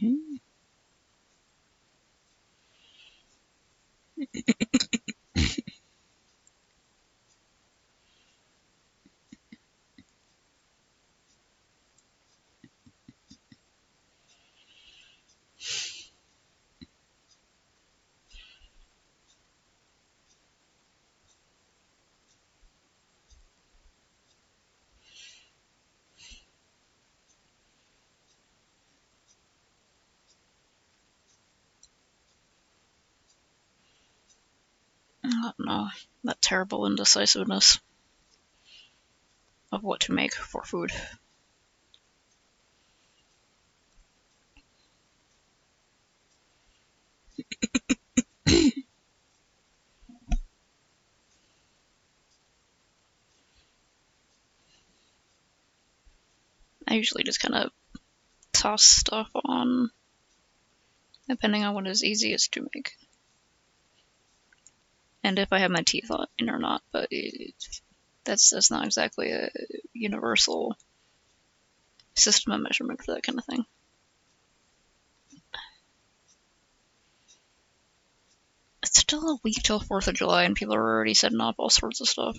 I don't know. That terrible indecisiveness of what to make for food. I usually just kind of toss stuff on, depending on what is easiest to make. And if I have my teeth in or not, but that's not exactly a universal system of measurement for that kind of thing. It's still a week till 4th of July, and people are already setting off all sorts of stuff.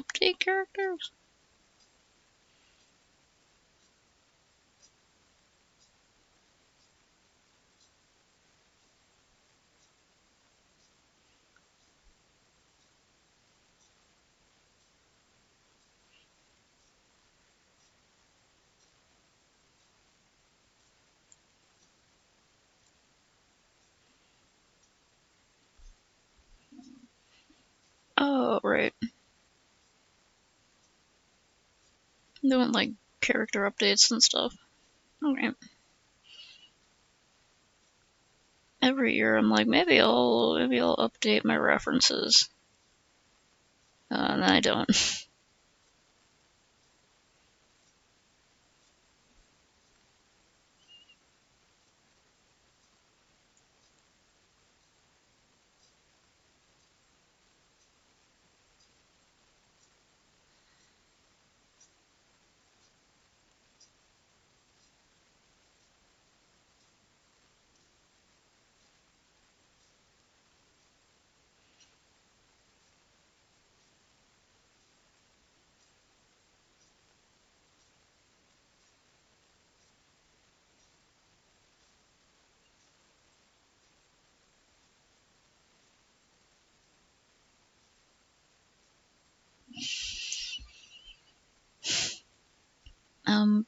update characters? Oh, right. Doing like character updates and stuff. Okay. Every year I'm like, maybe I'll update my references. And then I don't.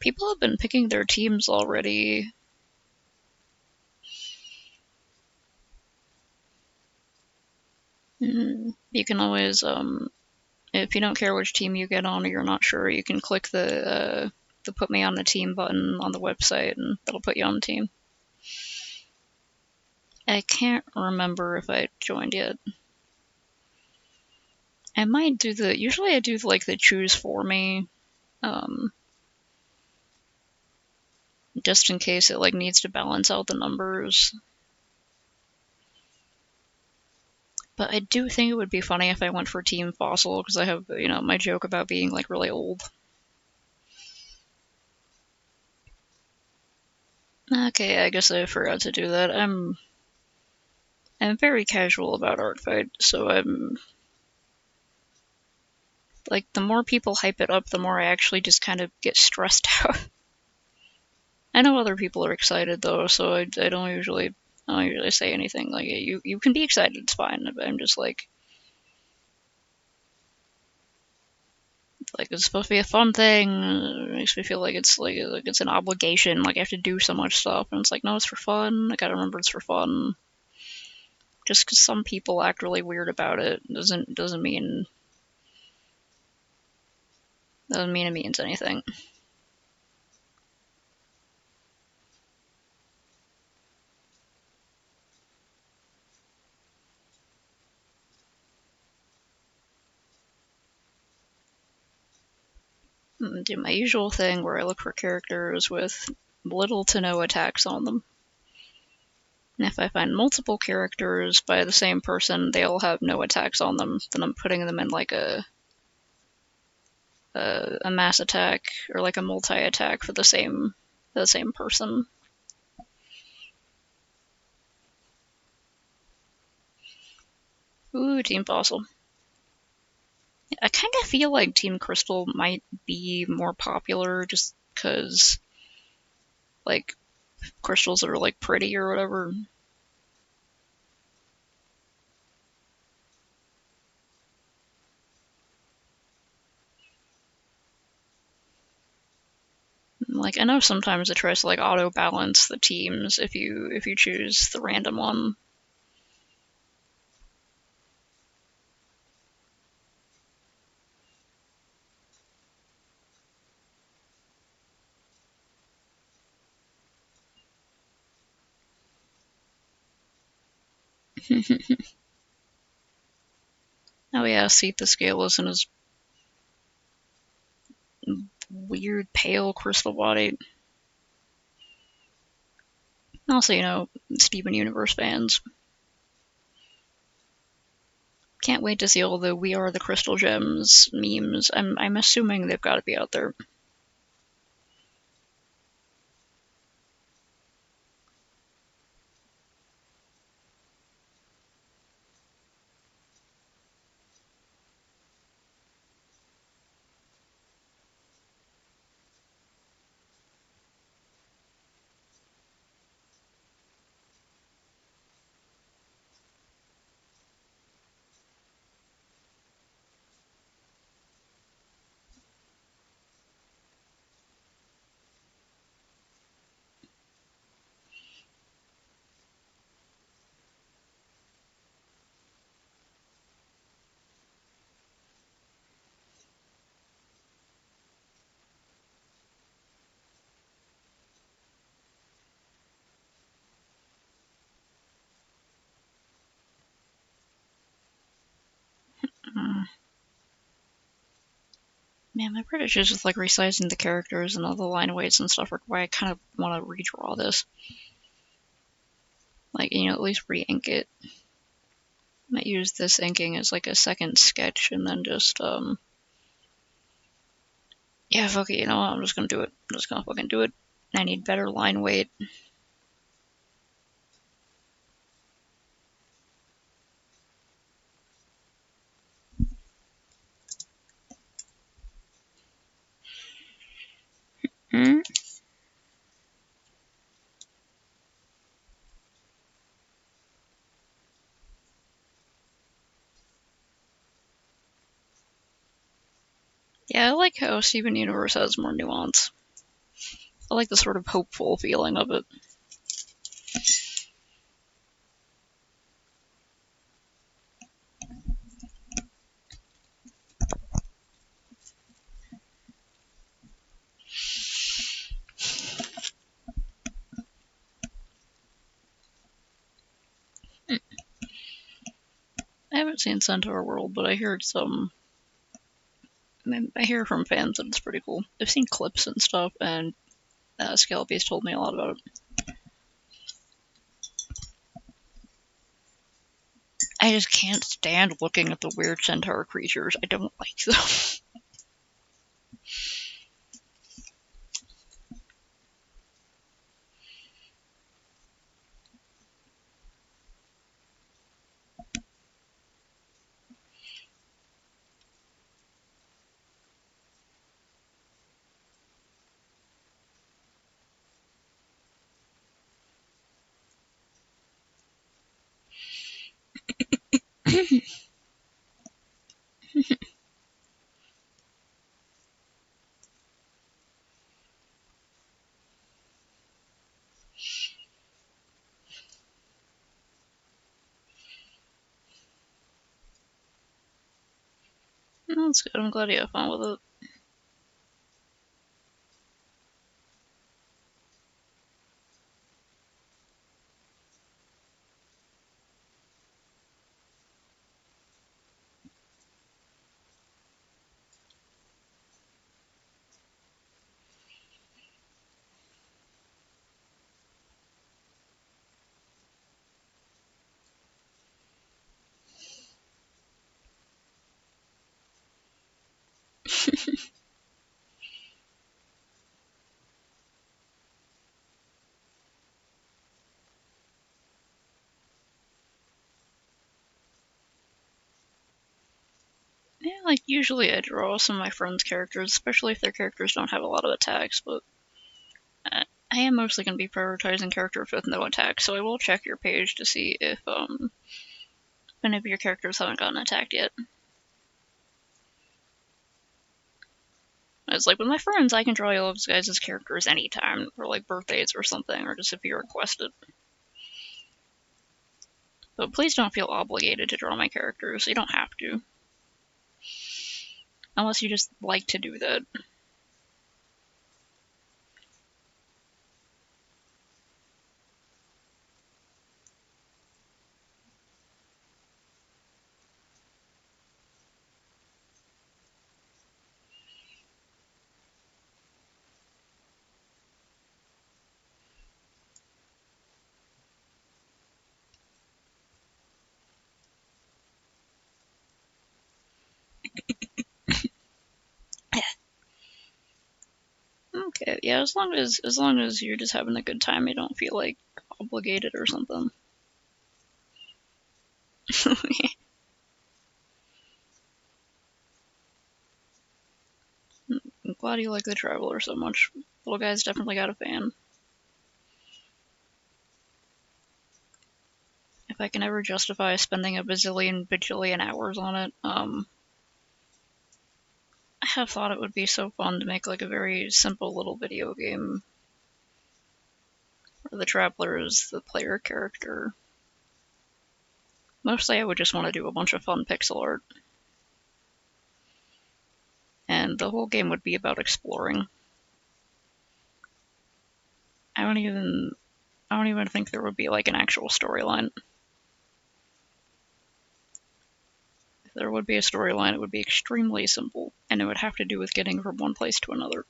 People have been picking their teams already. You can always, if you don't care which team you get on or you're not sure, you can click the put me on the team button on the website and that'll put you on the team. I can't remember if I joined yet. I might do usually I do like the choose for me, just in case it like needs to balance out the numbers. But I do think it would be funny if I went for Team Fossil, because I have, my joke about being like really old. Okay, I guess I forgot to do that. I'm very casual about Arcfight, so I'm like, the more people hype it up, the more I actually just kind of get stressed out. I know other people are excited though, so I don't usually say anything. Like, you can be excited, it's fine. But I'm just like it's supposed to be a fun thing. It makes me feel like it's an obligation. Like I have to do so much stuff, and it's like, no, it's for fun. I gotta remember it's for fun. Just because some people act really weird about it doesn't mean it means anything. Do my usual thing where I look for characters with little to no attacks on them. And if I find multiple characters by the same person, they all have no attacks on them, then I'm putting them in like a mass attack or like a multi attack for the same person. Ooh, Team Fossil. I kind of feel like Team Crystal might be more popular just because, like, crystals are, like, pretty or whatever. Like, I know sometimes it tries to, like, auto-balance the teams if you choose the random one. Oh yeah, Seat the Scaleless and his weird pale crystal body. Also, Steven Universe fans. Can't wait to see all the "We Are the Crystal Gems" memes. I'm assuming they've got to be out there. Man, my British is just like resizing the characters and all the line weights and stuff are why I kind of want to redraw this. Like, at least re-ink it. Might use this inking as like a second sketch and then just, yeah, fuck it, you know what, I'm just gonna do it. I'm just gonna fucking do it. I need better line weight. Hmm? Yeah, I like how Steven Universe has more nuance. I like the sort of hopeful feeling of it. I haven't seen Centaur World, but I heard I hear from fans that it's pretty cool. I've seen clips and stuff, and Scalpi's told me a lot about it. I just can't stand looking at the weird centaur creatures. I don't like them. That's good. I'm glad you have fun with it. Yeah, like usually I draw some of my friends' characters, especially if their characters don't have a lot of attacks, but I am mostly going to be prioritizing characters with no attacks, so I will check your page to see if any of your characters haven't gotten attacked yet. It's like with my friends, I can draw all those guys' characters anytime, for like birthdays or something, or just if you request it. But please don't feel obligated to draw my characters. You don't have to. Unless you just like to do that. Okay, yeah, as long as you're just having a good time, you don't feel like obligated or something. I'm glad you like the Traveler so much. Little guy's definitely got a fan. If I can ever justify spending a bajillion hours on it, I have thought it would be so fun to make like a very simple little video game where the Traveler is the player character. Mostly I would just want to do a bunch of fun pixel art. And the whole game would be about exploring. I don't even think there would be like an actual storyline. there would be a storyline, it would be extremely simple, and it would have to do with getting from one place to another.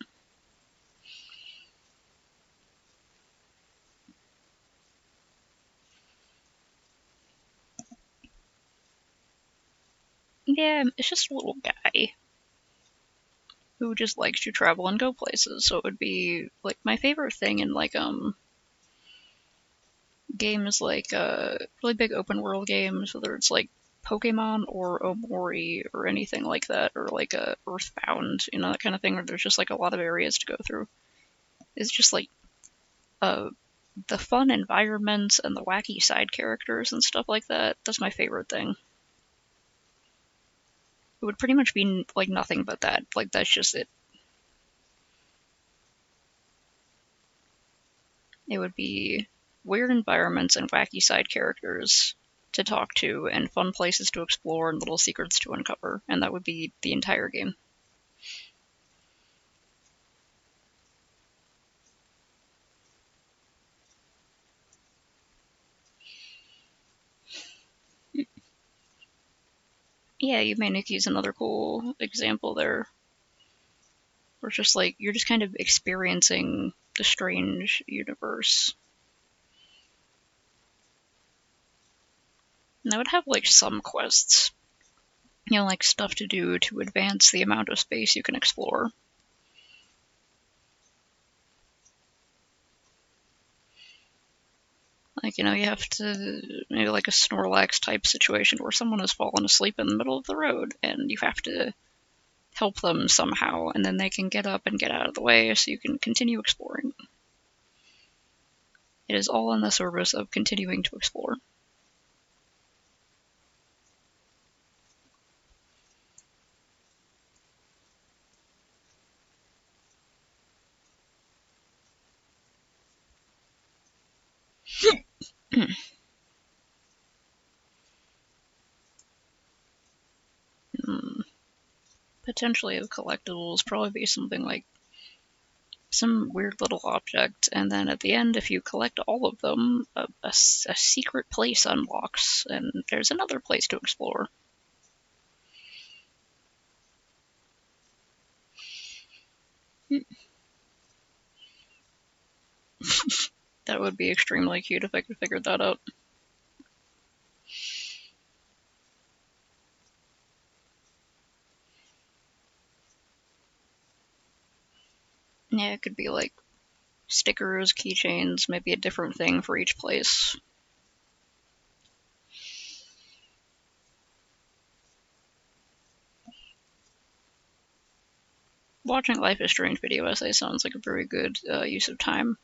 Yeah, it's just a little guy who just likes to travel and go places. So it would be like my favorite thing in like games like really big open world games, whether it's like Pokemon or Omori or anything like that, or like Earthbound, that kind of thing, where there's just like a lot of areas to go through. It's just like uh the fun environments and the wacky side characters and stuff like that. That's my favorite thing. It would pretty much be like nothing but that. Like that's just it. It would be weird environments and wacky side characters to talk to and fun places to explore and little secrets to uncover, and that would be the entire game. Yeah, Yume another cool example there. Where it's just like you're just kind of experiencing the strange universe. And I would have like some quests, like stuff to do to advance the amount of space you can explore. Like, you have to, maybe like a Snorlax type situation where someone has fallen asleep in the middle of the road and you have to help them somehow, and then they can get up and get out of the way so you can continue exploring. It is all in the service of continuing to explore. Potentially of collectibles, probably be something like some weird little object, and then at the end, if you collect all of them, a secret place unlocks, and there's another place to explore. That would be extremely cute if I could figure that out. Yeah, it could be like stickers, keychains, maybe a different thing for each place. Watching Life is Strange video essay sounds like a very good use of time.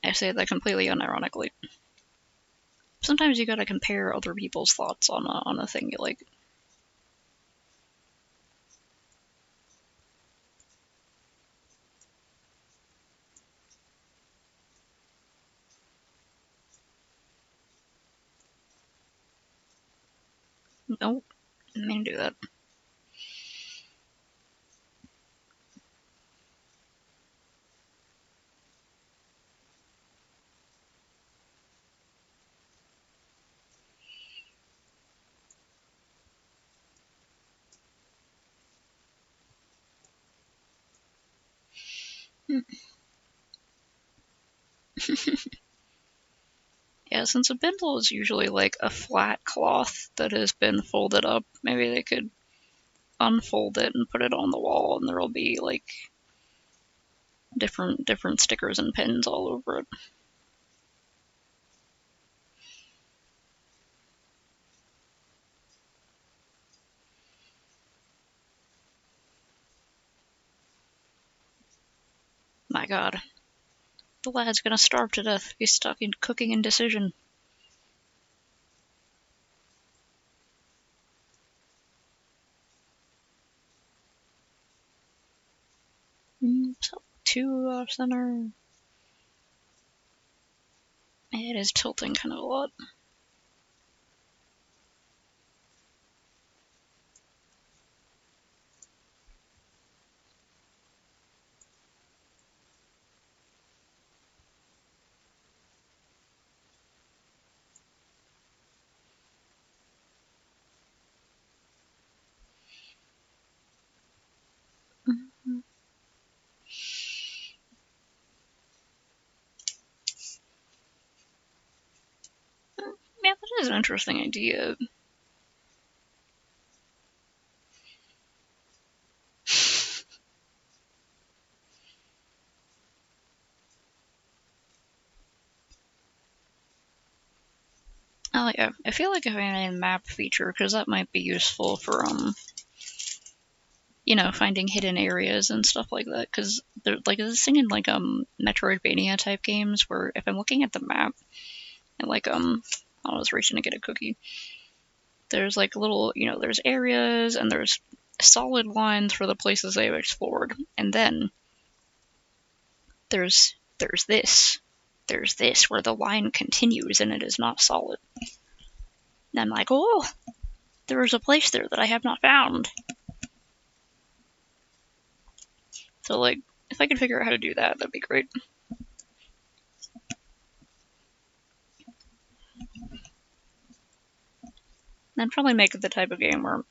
I say that completely unironically. Sometimes you gotta compare other people's thoughts on a thing you like. Nope, I didn't mean to do that. Yeah, since a bindle is usually like a flat cloth that has been folded up, maybe they could unfold it and put it on the wall, and there'll be like different stickers and pins all over it. My god, the lad's gonna starve to death. He's stuck in cooking indecision. So, two off center. It is tilting kind of a lot. is an interesting idea. Oh yeah, I feel like having a map feature, because that might be useful for finding hidden areas and stuff like that. Because like this thing in like Metroidvania type games where if I'm looking at the map and like I was reaching to get a cookie, there's like little there's areas and there's solid lines for the places they've explored, and then there's this where the line continues and it is not solid. And I'm like, oh, there is a place there that I have not found. So like, if I could figure out how to do that, that'd be great. I'd probably make it the type of game where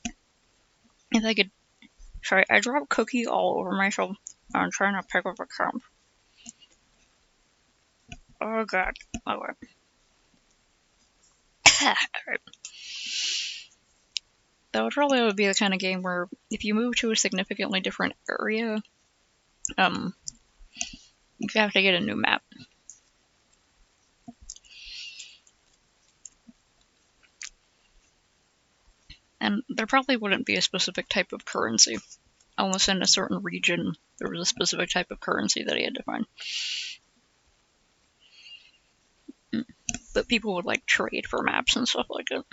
if I could, sorry, I drop cookie all over myself. I'm trying to pick up a cup. Oh god. Alright. Alright. That would probably be the kind of game where if you move to a significantly different area, you have to get a new map. And there probably wouldn't be a specific type of currency, unless in a certain region there was a specific type of currency that he had to find. But people would like trade for maps and stuff like that.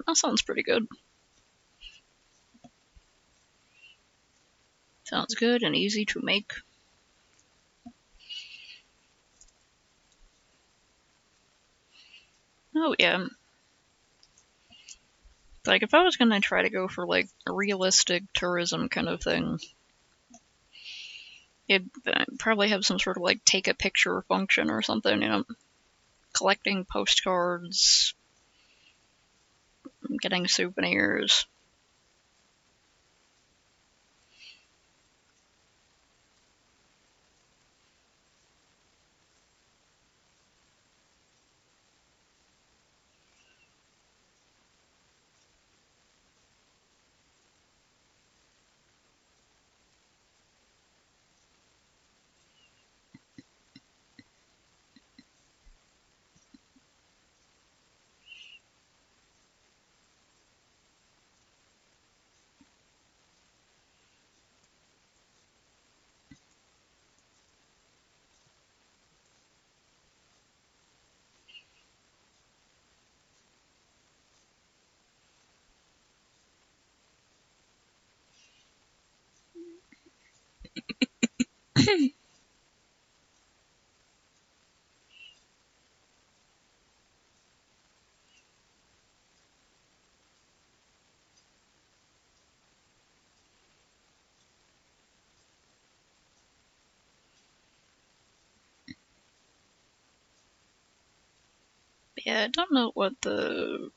That sounds pretty good. Sounds good and easy to make. Oh yeah. Like if I was gonna try to go for like a realistic tourism kind of thing, it'd probably have some sort of like take a picture function or something, collecting postcards, getting souvenirs. Yeah, I don't know what I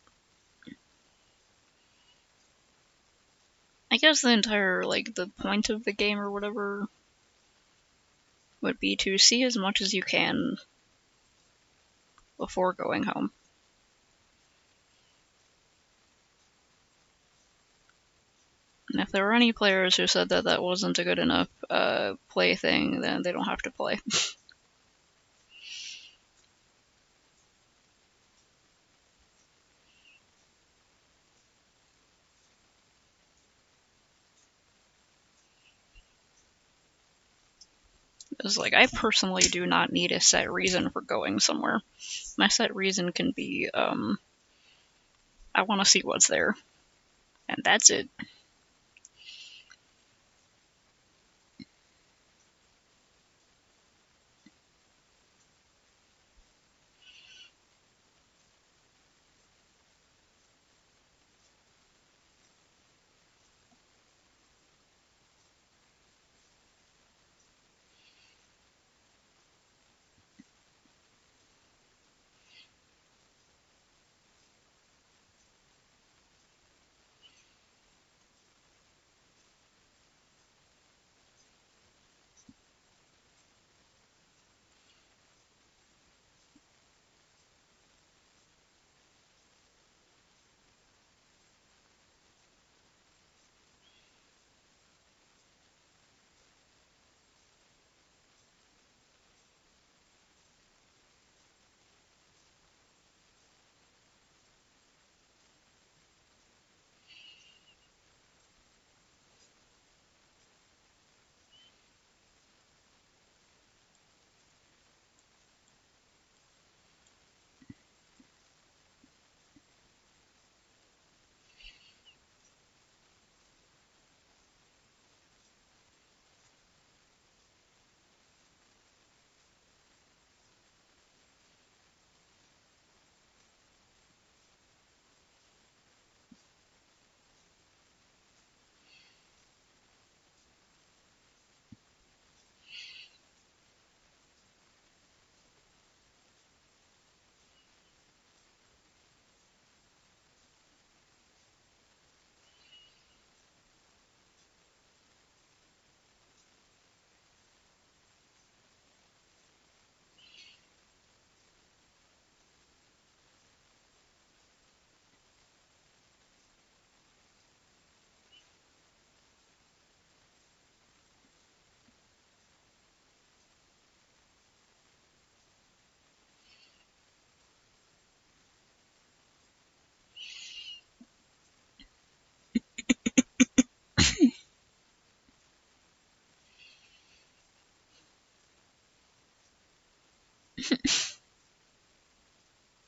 guess the entire, like, the point of the game or whatever would be to see as much as you can before going home. And if there were any players who said that that wasn't a good enough play thing, then they don't have to play. It's like, I personally do not need a set reason for going somewhere. My set reason can be, I want to see what's there. And that's it.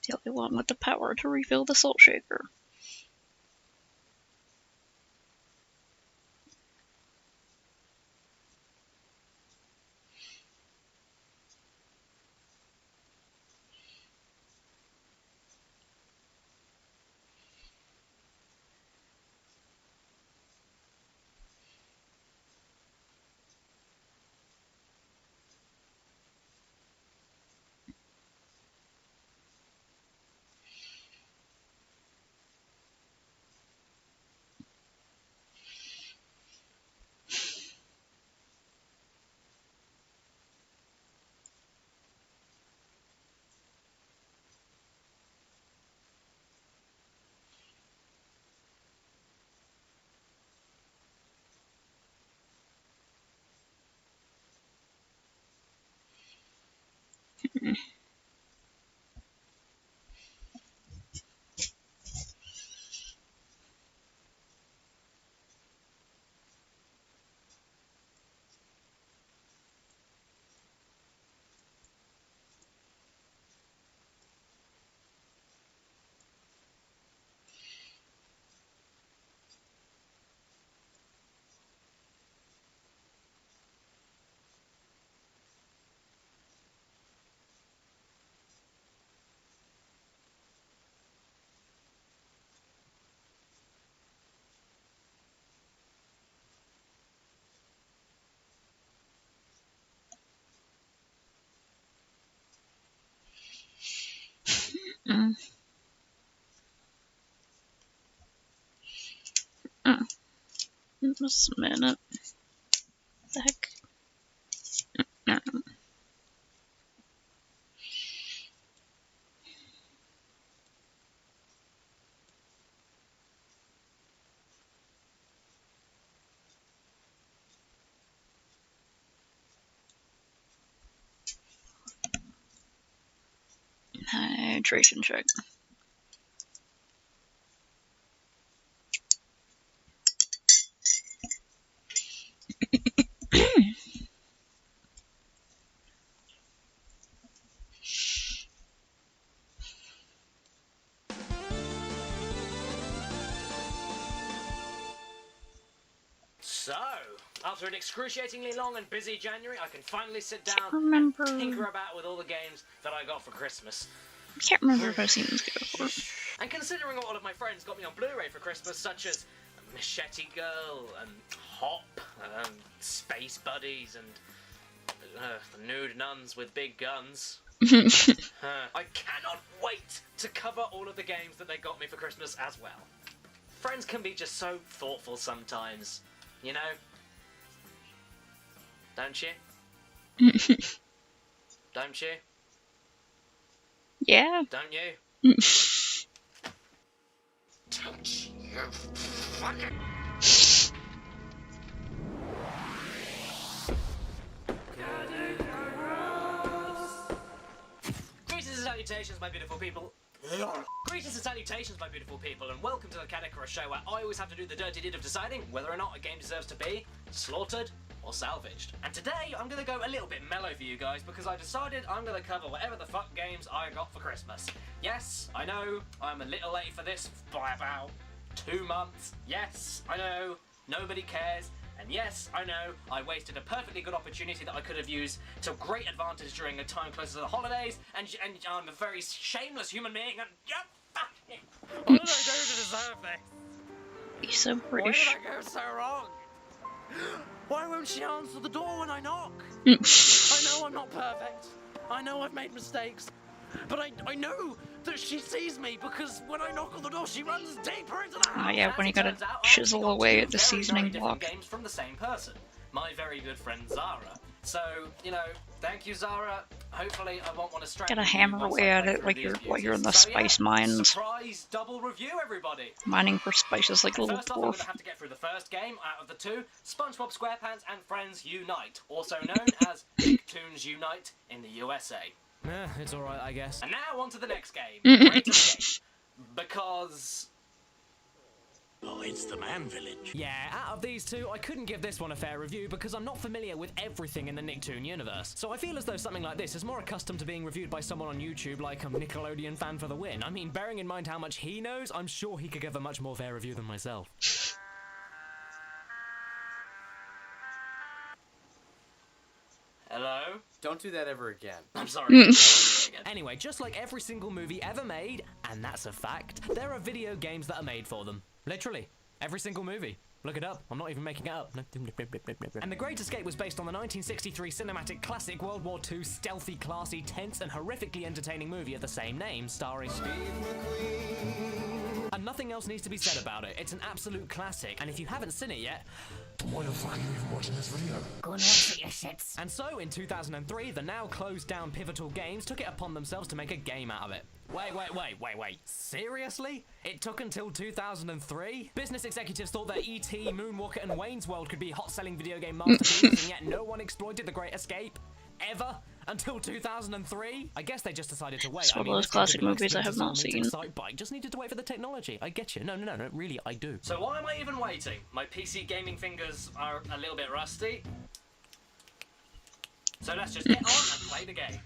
The only one with the power to refill the salt shaker. Mm. Just a minute. What the heck? Hydration check. So, after an excruciatingly long and busy January, I can finally sit down Remember. and tinker about with all the games that I got for Christmas. I can't remember if I've seen this game before. And considering what all of my friends got me on Blu-ray for Christmas, such as Machete Girl and Hop, Space Buddies, and the nude nuns with big guns. I cannot wait to cover all of the games that they got me for Christmas as well. Friends can be just so thoughtful sometimes, you know? Don't you? Don't you? Yeah. Don't you? Don't you fucking... Greetings and salutations, my beautiful people. Greetings and salutations, my beautiful people, and welcome to the Kadekara show, where I always have to do the dirty deed of deciding whether or not a game deserves to be slaughtered or salvaged. And today, I'm gonna go a little bit mellow for you guys, because I decided I'm gonna cover whatever the fuck games I got for Christmas. Yes, I know, I'm a little late for this by about 2 months. Yes, I know, nobody cares. And yes, I know, I wasted a perfectly good opportunity that I could have used to great advantage during a time closer to the holidays, and I'm a very shameless human being, and what did I do to deserve this? He's so British. Why did I go so wrong? Why won't she answer the door when I knock? I know I'm not perfect. I know I've made mistakes. But I know that she sees me, because when I knock on the door, she runs deeper into the house. Oh yeah, when you gotta chisel away at the seasoning block. Games from the same person, my very good friend Zara. So, you know, thank you, Zara. Hopefully, I won't want to strangle Gotta you hammer once away I at play it through like you're in the So, yeah, spice mines, surprise double review, everybody. mining for spices like a little First off, I'm going dwarf. to have to get through the first game out of the two, SpongeBob SquarePants and Friends Unite, also known as Nicktoons Unite in the USA. It's alright, I guess. And now on to the next game, Great Escape. Because Oh, it's the Man Village. Yeah, out of these two, I couldn't give this one a fair review because I'm not familiar with everything in the Nicktoon universe. So I feel as though something like this is more accustomed to being reviewed by someone on YouTube like a Nickelodeon fan for the win. I mean, bearing in mind how much he knows, I'm sure he could give a much more fair review than myself. Hello? Don't do that ever again. I'm sorry. Anyway, just like every single movie ever made, and that's a fact, there are video games that are made for them. Literally. Every single movie. Look it up. I'm not even making it up. And The Great Escape was based on the 1963 cinematic classic World War II stealthy, classy, tense, and horrifically entertaining movie of the same name, starring Steve McQueen. And nothing else needs to be said about it. It's an absolute classic, and if you haven't seen it yet, why the fuck are you even watching this video? Go and watch it, you shits. And so, in 2003, the now closed down Pivotal Games took it upon themselves to make a game out of it. Wait. Seriously? It took until 2003? Business executives thought that E.T., Moonwalker, and Wayne's World could be hot-selling video game masterpieces, and yet no one exploited The Great Escape? Ever? Until 2003? I guess they just decided to wait. It's one of those classic movies I have not seen. But I just needed to wait for the technology. I get you. No, really, I do. So why am I even waiting? My PC gaming fingers are a little bit rusty. So let's just get on and play the game.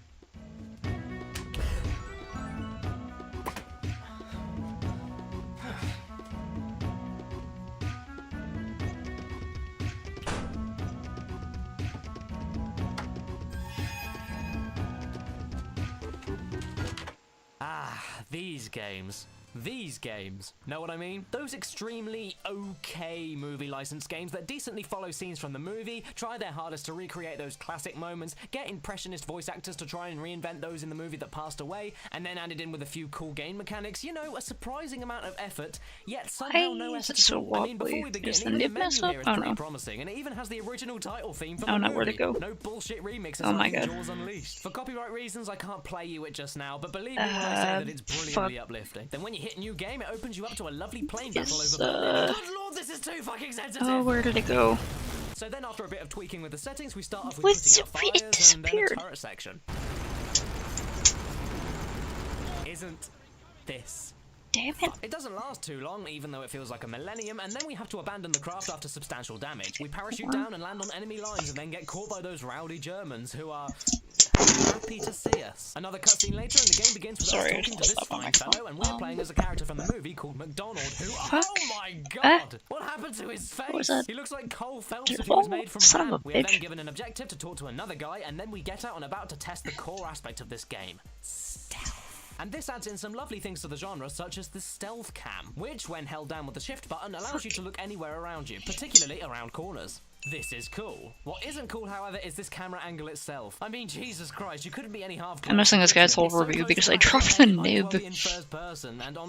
These games. Know what I mean? Those extremely okay movie license games that decently follow scenes from the movie, try their hardest to recreate those classic moments, get impressionist voice actors to try and reinvent those in the movie that passed away, and then added in with a few cool game mechanics. You know, a surprising amount of effort, yet somehow no Why effort is it so at all. I mean, before we wobbly? begin, Is the even nib the messed menu up? here is Oh pretty no. promising, and it even has the original title theme for Oh the no, movie. where'd it go? No bullshit remixes Oh my like god. Jaws Unleashed. For copyright reasons, I can't play you it just now, but believe me when I say that it's brilliantly uplifting. Then when you hit new game, it opens you up to a lovely plane battle over Berlin. Good lord, this is too fucking sensitive! Oh, where did it go? So then after a bit of tweaking with the settings, we start off with What's putting out it fires and then a disappeared? turret section. Isn't this? Damn it. It doesn't last too long, even though it feels like a millennium, and then we have to abandon the craft after substantial damage. We parachute down and land on enemy lines and then get caught by those rowdy Germans who are happy to see us. Another cutscene later and the game begins with us Sorry, talking to just this stopped on fine my phone. fellow, and we're playing as a character from the movie called McDonald who— Fuck. Oh my god! What happened to his face? was that? He looks like Cole Phelps if he Oh, was made from son of ham. a We are then bitch. given an objective to talk to another guy, and then we get out and about to test the core aspect of this game. Stealth. And this adds in some lovely things to the genre, such as the stealth cam, which, when held down with the shift button, allows you to look anywhere around you, particularly around corners. This is cool. What isn't cool, however, is this camera angle itself. I mean, Jesus Christ, you couldn't be any half— I'm missing this guy's whole review because I dropped the nib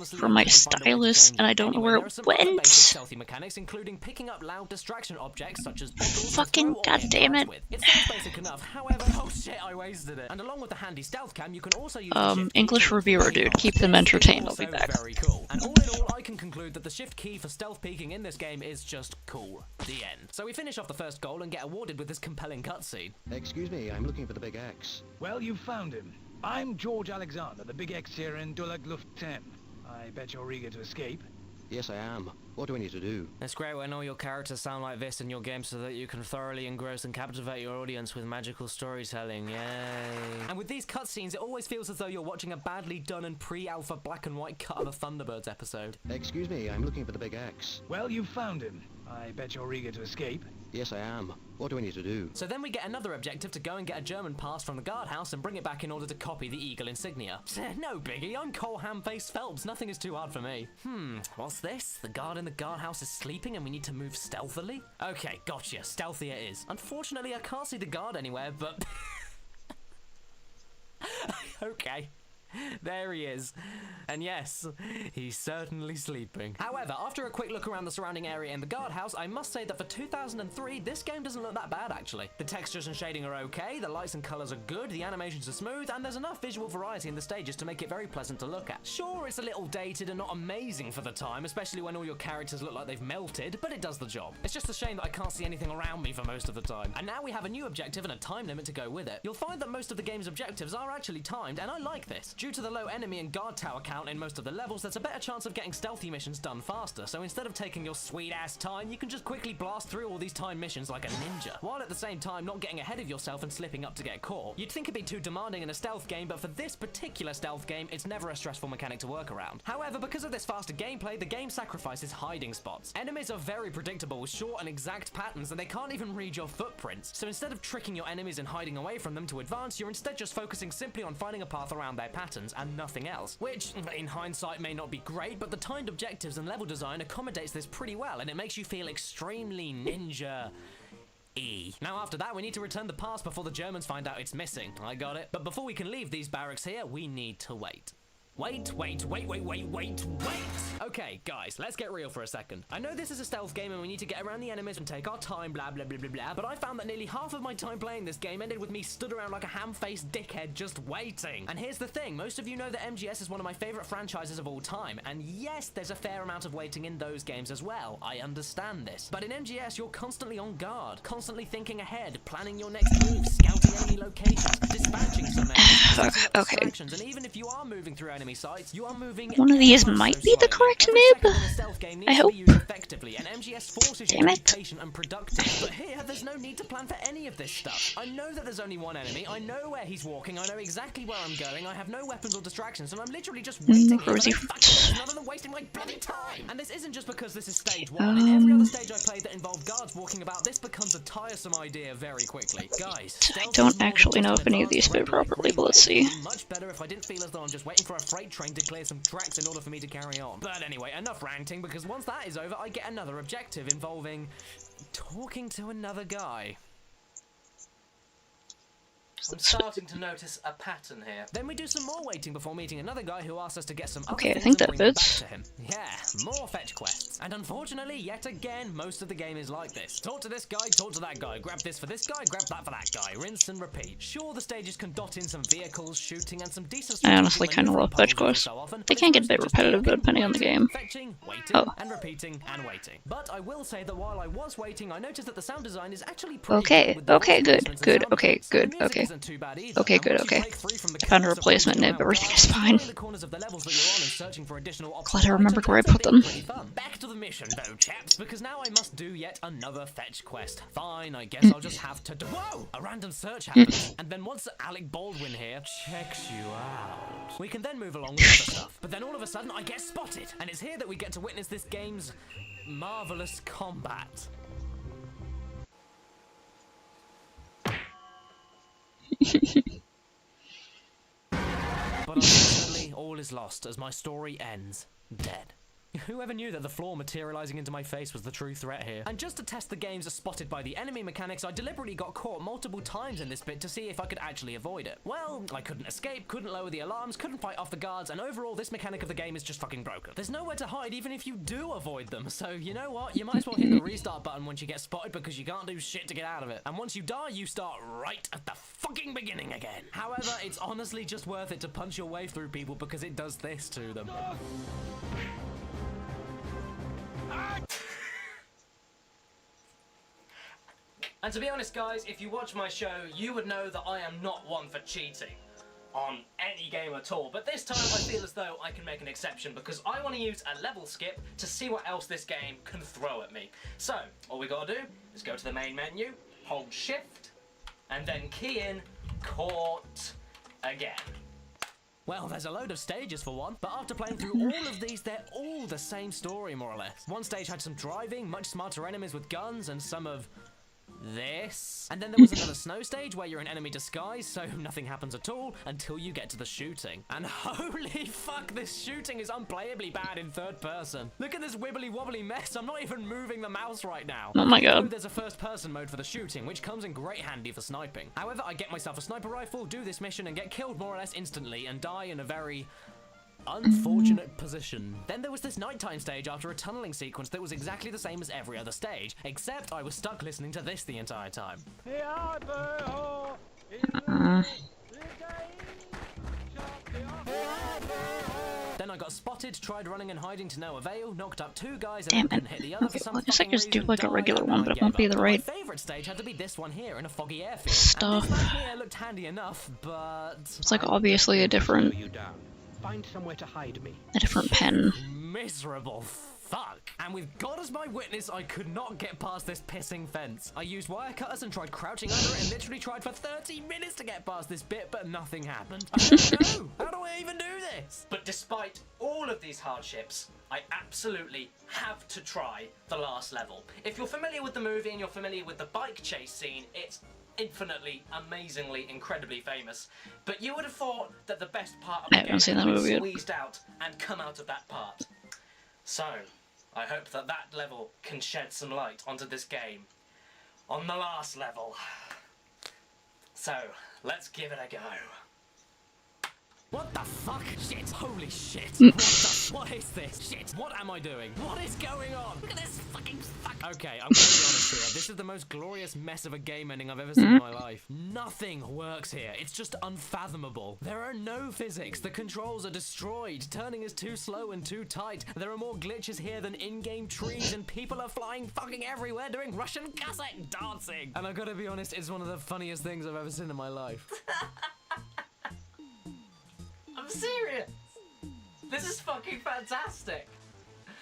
from my stylus and I don't know where it went. Stealthy mechanics, including picking up loud distraction objects such as bottles to Fucking throw or hit goddamn guards it. with. It sounds basic enough, however— oh shit, I wasted it. And along with the handy stealth cam, you can also use the shift key English to reviewer peek dude, off. keep them This is entertained, I'll be also back. very cool. And all in all, I can conclude that the shift key for stealth peeking in this game is just cool. The end. So we finish off the first goal and get awarded with this compelling cutscene. Excuse me, I'm looking for the Big X. Well, you found him. I'm George Alexander, the Big X here in Dulag Luft 10. I bet you're eager to escape. Yes, I am. What do I need to do? It's great when all your characters sound like this in your game so that you can thoroughly engross and captivate your audience with magical storytelling. Yay. And with these cutscenes, it always feels as though you're watching a badly done and pre-alpha black and white cut of a Thunderbirds episode. Excuse me, I'm looking for the Big X. Well, you found him. I bet you're eager to escape. Yes, I am. What do I need to do? So then we get another objective to go and get a German pass from the guardhouse and bring it back in order to copy the eagle insignia. No biggie, I'm Cole Hamface Phelps, nothing is too hard for me. What's this? The guard in the guardhouse is sleeping and we need to move stealthily? Okay, gotcha, stealthy it is. Unfortunately, I can't see the guard anywhere, but— okay. There he is. And yes, he's certainly sleeping. However, after a quick look around the surrounding area in the guardhouse, I must say that for 2003, this game doesn't look that bad, actually. The textures and shading are okay, the lights and colors are good, the animations are smooth, and there's enough visual variety in the stages to make it very pleasant to look at. Sure, it's a little dated and not amazing for the time, especially when all your characters look like they've melted, but it does the job. It's just a shame that I can't see anything around me for most of the time. And now we have a new objective and a time limit to go with it. You'll find that most of the game's objectives are actually timed, and I like this. Due to the low enemy and guard tower count in most of the levels, there's a better chance of getting stealthy missions done faster, so instead of taking your sweet ass time, you can just quickly blast through all these time missions like a ninja, while at the same time not getting ahead of yourself and slipping up to get caught. You'd think it'd be too demanding in a stealth game, but for this particular stealth game, it's never a stressful mechanic to work around. However, because of this faster gameplay, the game sacrifices hiding spots. Enemies are very predictable with short and exact patterns, and they can't even read your footprints. So instead of tricking your enemies and hiding away from them to advance, you're instead just focusing simply on finding a path around their patterns and nothing else. Which, in hindsight, may not be great, but the timed objectives and level design accommodates this pretty well, and it makes you feel extremely ninja-y. Now after that, we need to return the pass before the Germans find out it's missing. I got it. But before we can leave these barracks here, we need to wait. Wait. Okay, guys, let's get real for a second. I know this is a stealth game and we need to get around the enemies and take our time, blah, blah, blah, blah, blah, but I found that nearly half of my time playing this game ended with me stood around like a ham-faced dickhead just waiting. And here's the thing, most of you know that MGS is one of my favorite franchises of all time, and yes, there's a fair amount of waiting in those games as well. I understand this. But in MGS, you're constantly on guard, constantly thinking ahead, planning your next move, scouting enemy locations, dispatching some enemies, Okay. distractions, and even if you are moving through enemy sites, you are moving. One of these might be the correct nib. I hope. Damn it. Patient and productive. But here, there's no need to plan for any of this stuff. I know that there's only one enemy. I know where he's walking. I know exactly where I'm going. I have no weapons or distractions, and I'm literally just waiting here. Rosie. Rather than wasting my bloody time. And this isn't just because this is stage 1. In every other stage I played that involved guards walking about, this becomes a tiresome idea very quickly. Guys, I don't actually know if any of these fit properly, but let's see. Much better if I didn't feel as though I'm just waiting for a freight train to clear some tracks in order for me to carry on. But anyway, enough ranting, because once that is over, I get another objective involving talking to another guy. I'm starting to notice a pattern here. Then we do some more waiting before meeting another guy who asks us to get some Okay, I other think things that and bring them back fits. to him. Yeah, more fetch quests. And unfortunately, yet again, most of the game is like this. Talk to this guy, talk to that guy, grab this for this guy, grab that for that guy, rinse and repeat. Sure, the stages can dot in some vehicles, shooting, and some decent I honestly kinda love fetch quests. They can get a bit repetitive though, depending on the game. Fetching, waiting, Oh. and repeating, and waiting. But I will say that while I was waiting, I noticed that the sound design is actually pretty Okay, good with the okay, voice good, placements and good, sound okay, effects, so the good, music okay. isn't too bad either. Okay, And good, once you okay. break free from the Found a chaos of replacement wandering nib, around everything is guards, fine. exploring the corners of the levels that you're on and searching for additional Glad I remembered where I items put them. ends up being pretty fun. Back to the mission though, chaps, because now I must do yet another fetch quest. Fine, I guess I'll just have to do— Whoa! A random search happens, and then once Alec Baldwin here checks you out, we can then move along with other stuff. But then all of a sudden I get spotted, and it's here that we get to witness this game's marvelous combat. But unfortunately, all is lost as my story ends dead. Whoever knew that the floor materializing into my face was the true threat here? And just to test the game's spotted by the enemy mechanics, I deliberately got caught multiple times in this bit to see if I could actually avoid it. Well, I couldn't escape, couldn't lower the alarms, couldn't fight off the guards, and overall this mechanic of the game is just fucking broken. There's nowhere to hide even if you do avoid them, so you know what? You might as well hit the restart button once you get spotted because you can't do shit to get out of it. And once you die, you start right at the fucking beginning again. However, it's honestly just worth it to punch your way through people because it does this to them. And to be honest, guys, if you watch my show, you would know that I am not one for cheating on any game at all. But this time I feel as though I can make an exception because I want to use a level skip to see what else this game can throw at me. So, all we gotta do is go to the main menu, hold shift, and then key in Caught again. Well, there's a load of stages for one, but after playing through all of these, they're all the same story, more or less. One stage had some driving, much smarter enemies with guns, and some of this. And then there was another snow stage where you're in enemy disguise, so nothing happens at all until you get to the shooting. And holy fuck, this shooting is unplayably bad in third person. Look at this wibbly wobbly mess. I'm not even moving the mouse right now. Oh my god. There's a first person mode for the shooting, which comes in great handy for sniping. However, I get myself a sniper rifle, do this mission, and get killed more or less instantly, and die in a very unfortunate position. Then there was this nighttime stage after a tunneling sequence that was exactly the same as every other stage, except I was stuck listening to this the entire time. Then I got got spotted, tried running and hiding to no avail, knocked up 2 guys Damn and then it. hit the other Okay, for some well, I guess I fucking just do reason, like a died, regular and one, I but it gave won't be up. the But right my favourite stage had to be this one here in a foggy airfield. stuff. And this map here looked handy enough, but... It's like obviously a different You down. Find somewhere to hide me. pen. Miserable fuck. And with God as my witness, I could not get past this pissing fence. I used wire cutters and tried crouching under it and literally tried for 30 minutes to get past this bit, but nothing happened. I don't know. How do I even do this? But despite all of these hardships, I absolutely have to try the last level. If you're familiar with the movie and you're familiar with the bike chase scene, it's infinitely, amazingly, incredibly famous. But you would have thought that the best part of the I haven't game seen that would be movie yet. squeezed out and come out of that part. So, I hope that that level can shed some light onto this game. On the last level. So, let's give it a go. What the fuck? Shit. Holy shit. What is this? Shit. What am I doing? What is going on? Look at this fucking fuck. Okay, I'm gonna be honest here. This is the most glorious mess of a game ending I've ever seen in my life. Nothing works here. It's just unfathomable. There are no physics. The controls are destroyed. Turning is too slow and too tight. There are more glitches here than in-game trees, and people are flying fucking everywhere doing Russian Cossack dancing. And I've gotta be honest, it's one of the funniest things I've ever seen in my life. I'm serious! This is fucking fantastic!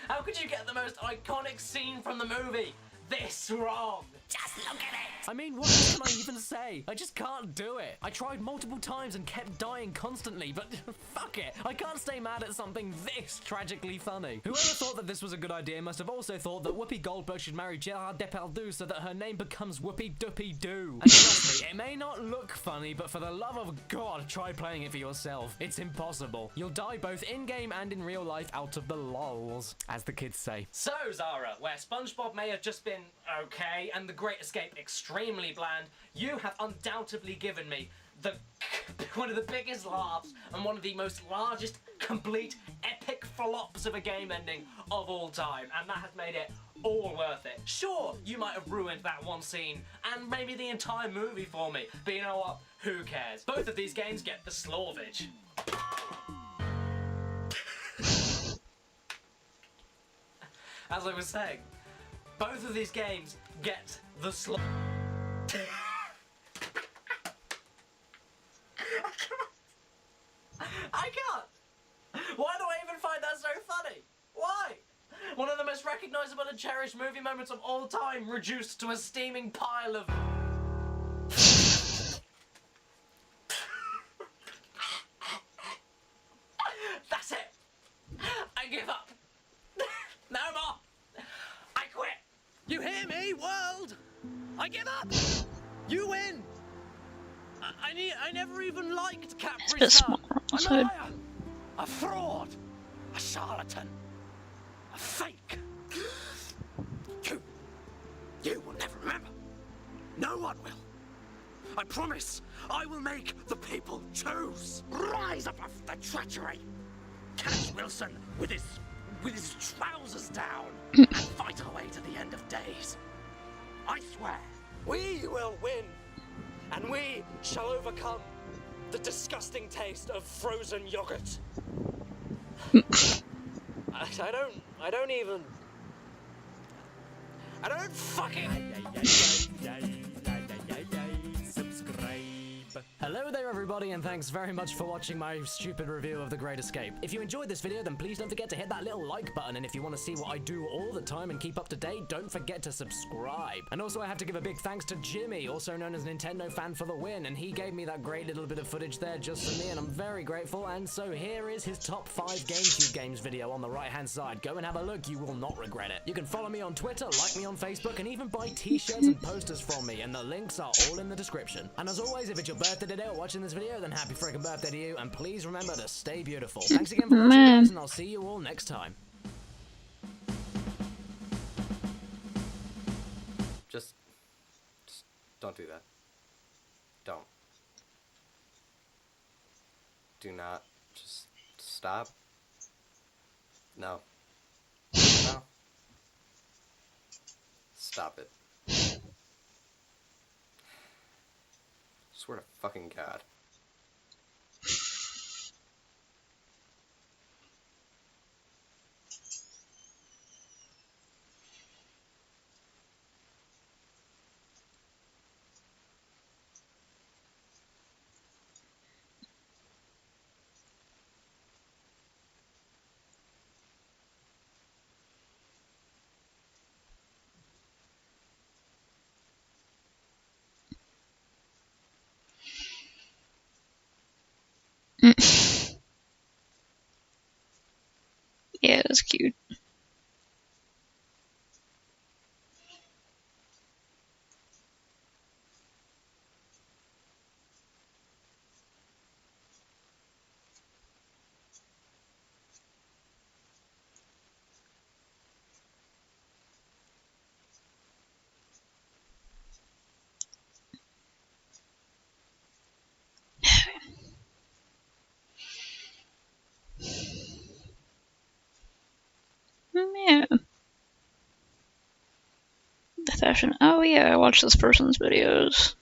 How could you get the most iconic scene from the movie this wrong? Just look at it! I mean, what else can I even say? I just can't do it. I tried multiple times and kept dying constantly, but fuck it. I can't stay mad at something this tragically funny. Whoever thought that this was a good idea must have also thought that Whoopi Goldberg should marry Gerard Depardieu so that her name becomes Whoopi Doopy Doo. And trust me, it may not look funny, but for the love of God, try playing it for yourself. It's impossible. You'll die both in-game and in real life out of the lols, as the kids say. So, Zara, where SpongeBob may have just been okay and The Great Escape extremely bland, you have undoubtedly given me one of the biggest laughs and one of the most largest, complete, epic flops of a game ending of all time, and that has made it all worth it. Sure, you might have ruined that one scene and maybe the entire movie for me, but you know what? Who cares? Both of these games get the Slavage. As I was saying, both of these games get the I can't! Why do I even find that so funny? Why? One of the most recognisable and cherished movie moments of all time reduced to a steaming pile of... That's it! I give up! No more! I quit! You hear me, world? I give up! You win! I never even liked Capri It's a bit Sun. small. I'm So a liar, a fraud, a charlatan, a fake. You will never remember. No one will. I promise I will make the people choose. Rise above the treachery. Catch Wilson with his trousers down and fight our way to the end of days. I swear, we will win, and we shall overcome the disgusting taste of frozen yogurt. I don't fucking... Hello there everybody, and thanks very much for watching my stupid review of The Great Escape. If you enjoyed this video, then please don't forget to hit that little like button, and if you want to see what I do all the time and keep up to date, don't forget to subscribe. And also I have to give a big thanks to Jimmy, also known as Nintendo Fan for the Win, and he gave me that great little bit of footage there just for me, and I'm very grateful. And so here is his top 5 GameCube games video on the right hand side. Go and have a look, you will not regret it. You can follow me on Twitter, like me on Facebook, and even buy t-shirts and posters from me, and the links are all in the description. And as always, if it's your birthday today or watching this video, then happy freaking birthday to you, and please remember to stay beautiful. Thanks again for watching, guys, and I'll see you all next time. Just don't do that. Don't. Do not. Just stop. No. No. Stop it. Swear to fucking God. Yeah, that's cute. Yeah. The fashion. Oh yeah, I watched this person's videos.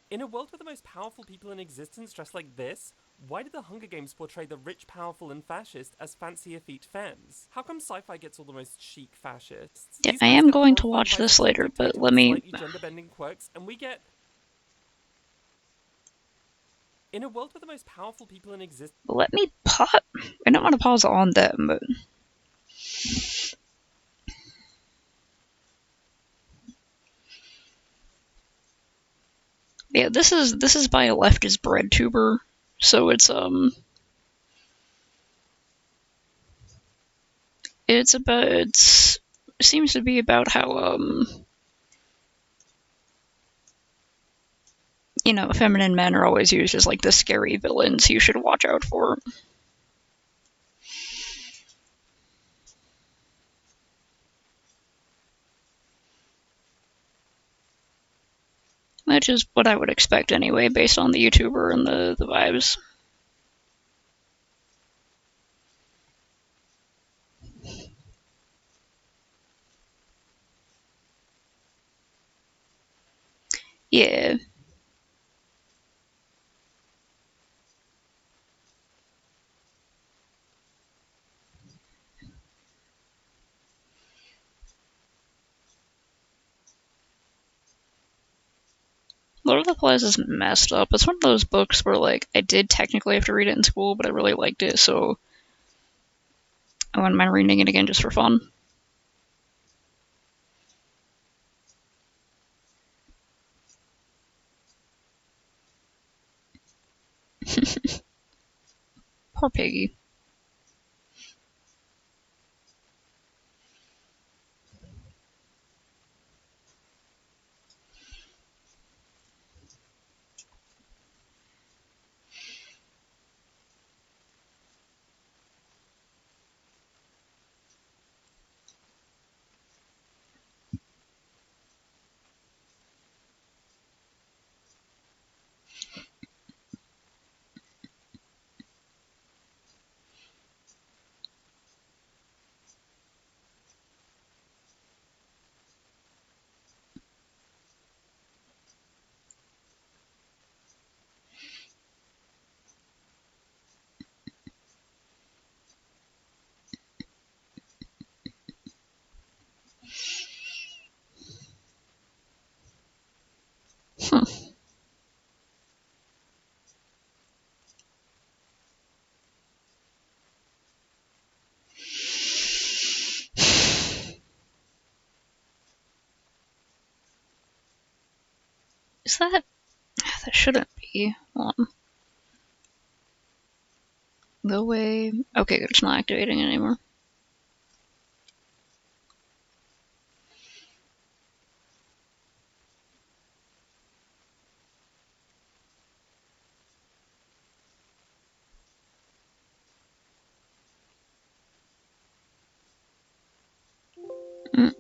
In a world where the most powerful people in existence dress like this, why did the Hunger Games portray the rich, powerful, and fascist as fancy effete femmes? How come sci-fi gets all the most chic fascists? Yeah, These I guys am get going to horrifying watch this bisexual later, but dictator let with me. slightly gender-bending quirks, and we get... In a world where the most powerful people in existence... Let me pause. I don't want to pause on them, but. Yeah, this is by a leftist bread tuber, so it's it seems to be about how feminine men are always used as like the scary villains you should watch out for. Which is what I would expect anyway, based on the YouTuber and the vibes. Yeah. Lord of the Flies is messed up. It's one of those books where, like, I did technically have to read it in school, but I really liked it, so I wouldn't mind reading it again just for fun. Poor Piggy. Huh. Is that... That shouldn't be. Hold on. The way... Okay, good, it's not activating anymore. Mm.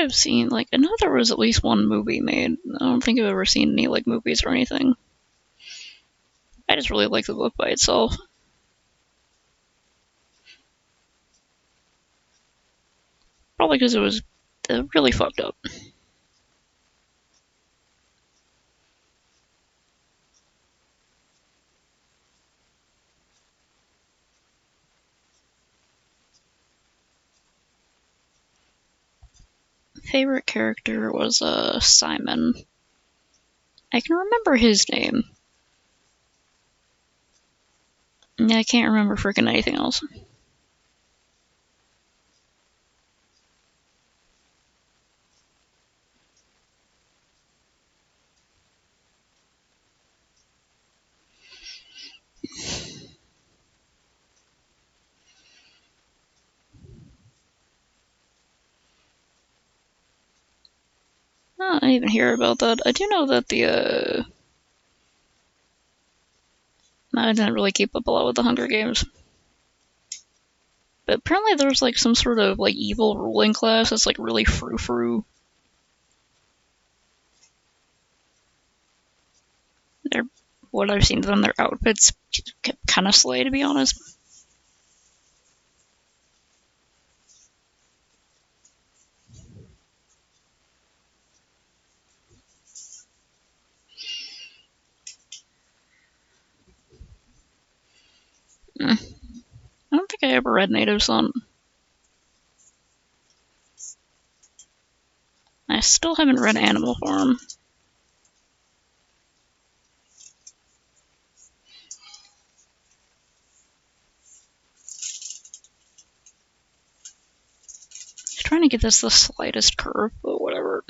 I've seen, like, I know there was at least one movie made. I don't think I've ever seen any, like, movies or anything. I just really like the book by itself. Probably because it was really fucked up. Favorite character was Simon. I can remember his name. Yeah, I can't remember freaking anything else. Oh, I didn't even hear about that. I do know that the I didn't really keep up a lot with the Hunger Games. But apparently there's like some sort of like evil ruling class that's like really frou-frou. What I've seen of them, their outfits kind of slay, to be honest. I don't think I ever read Native Son. I still haven't read Animal Farm. I'm trying to get this the slightest curve, but whatever.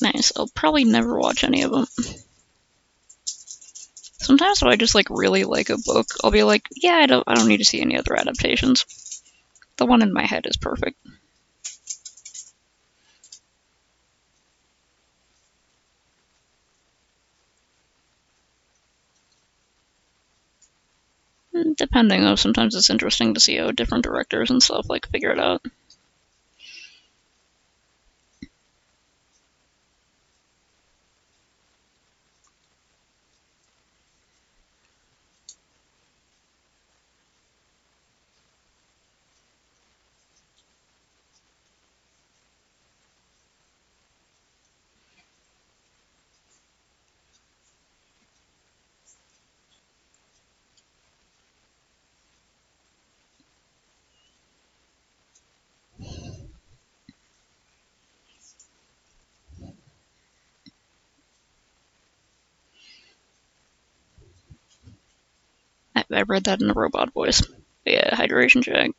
Nice. I'll probably never watch any of them. Sometimes if I just like really like a book, I'll be like, yeah, I don't need to see any other adaptations. The one in my head is perfect. Depending though, sometimes it's interesting to see how different directors and stuff like figure it out. I read that in a robot voice. But yeah, hydration check.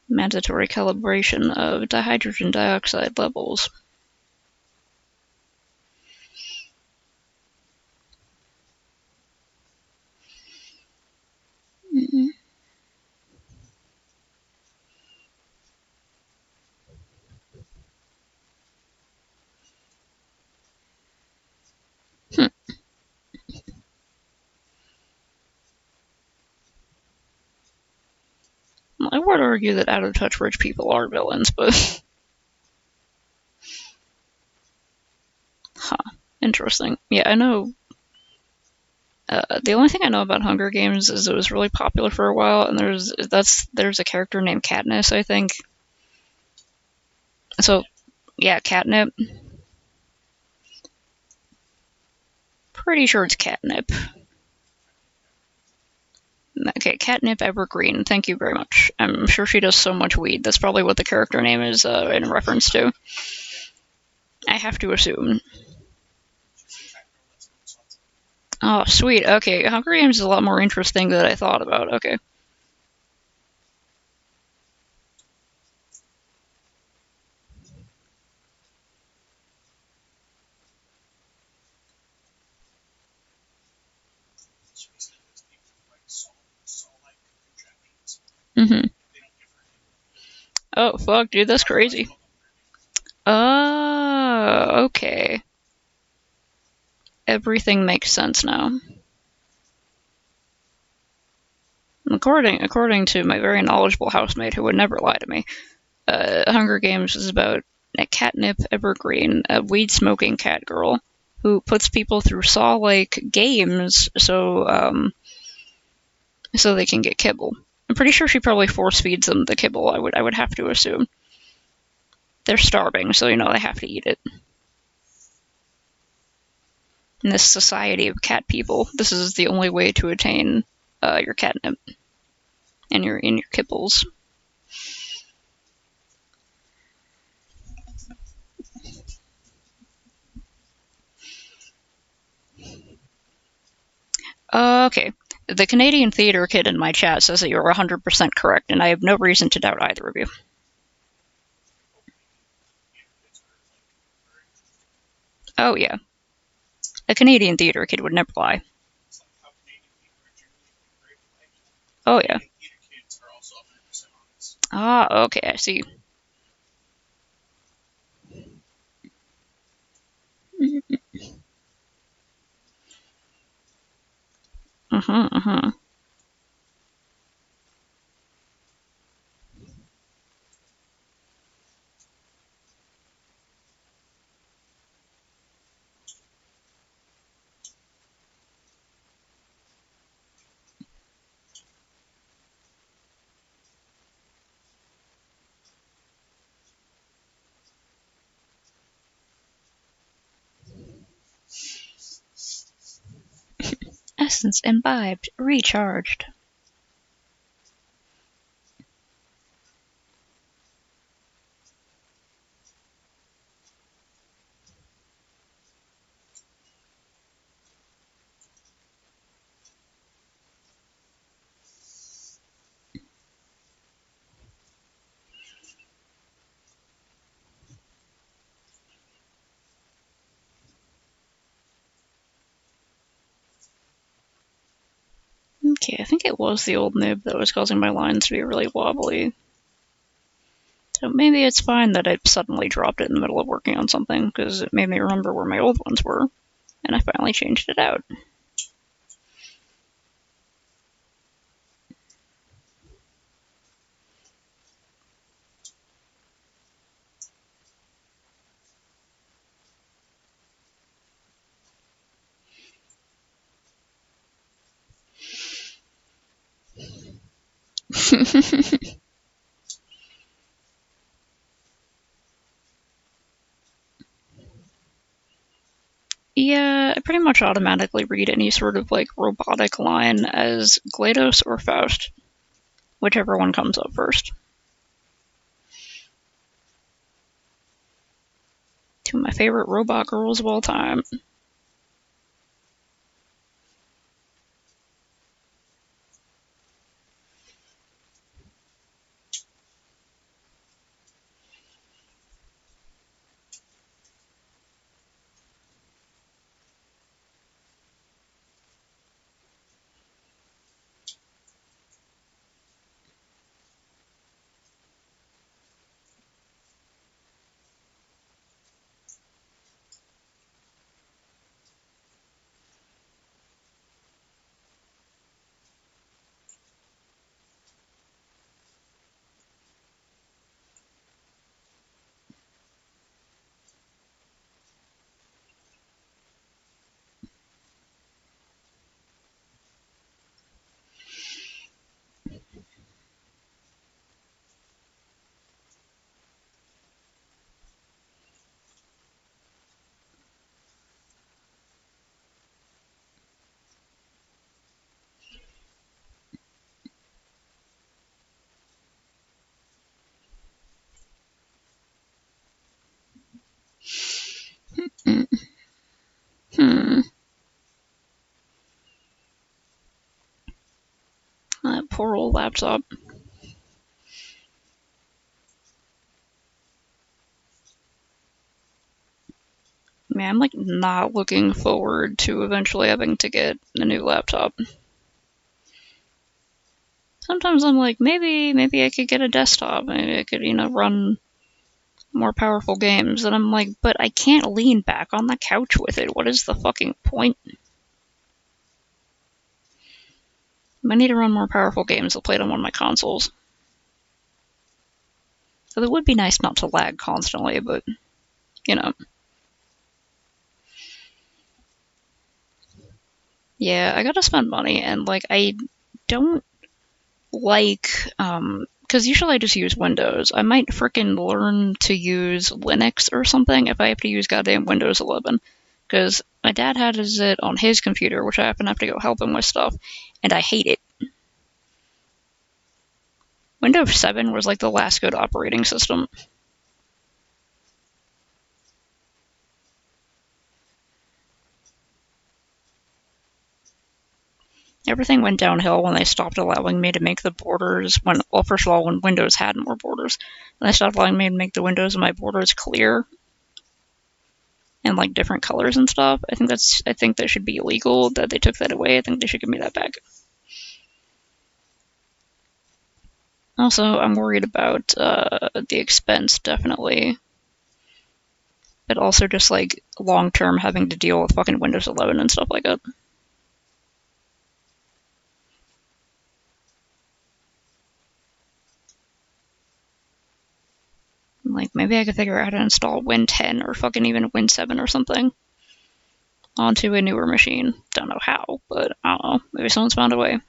Mandatory calibration of dihydrogen dioxide levels. I would argue that out-of-touch rich people are villains, but... Huh. Interesting. Yeah, I know... the only thing I know about Hunger Games is it was really popular for a while, and there's a character named Katniss, I think. So, yeah, Catnip. Pretty sure it's Catnip. Okay, Catnip Evergreen, thank you very much. I'm sure she does so much weed. That's probably what the character name is in reference to. I have to assume. Oh, sweet. Okay, Hunger Games is a lot more interesting than I thought about. Okay. Mm-hmm. Oh, fuck, dude, that's crazy. Oh, okay. Everything makes sense now. According to my very knowledgeable housemate who would never lie to me, Hunger Games is about a catnip evergreen, a weed-smoking cat girl who puts people through Saw-like games so they can get kibble. I'm pretty sure she probably force feeds them the kibble. I would have to assume they're starving, so they have to eat it. In this society of cat people, this is the only way to attain your catnip and your kibbles. Okay. The Canadian theater kid in my chat says that you're 100% correct, and I have no reason to doubt either of you. Oh, yeah. A Canadian theater kid would never lie. Oh, yeah. Ah, okay, I see. Uh-huh, uh-huh. Essence imbibed, recharged. Okay, I think it was the old nib that was causing my lines to be really wobbly. So maybe it's fine that I suddenly dropped it in the middle of working on something, because it made me remember where my old ones were, and I finally changed it out. Yeah, I pretty much automatically read any sort of robotic line as GLaDOS or Faust, whichever one comes up first. Two of my favorite robot girls of all time. poor old laptop. Man, I'm like not looking forward to eventually having to get a new laptop. Sometimes I'm like, maybe I could get a desktop. Maybe I could, run more powerful games. And I'm like, but I can't lean back on the couch with it. What is the fucking point? I need to run more powerful games. I'll play it on one of my consoles. So it would be nice not to lag constantly, but, Yeah, I gotta spend money, and, I don't like, because usually I just use Windows. I might frickin' learn to use Linux or something if I have to use goddamn Windows 11. Because my dad has it on his computer, which I often have to go help him with stuff, and I hate it. Windows 7 was the last good operating system. Everything went downhill when they stopped allowing me to make the borders first of all, when Windows had more borders. When they stopped allowing me to make the windows of my borders clear and different colors and stuff. I think that should be illegal that they took that away. I think they should give me that back. Also, I'm worried about the expense, definitely. But also just long-term having to deal with fucking Windows 11 and stuff like that. Maybe I could figure out how to install Win 10 or fucking even Win 7 or something onto a newer machine. Don't know how, but I don't know. Maybe someone's found a way.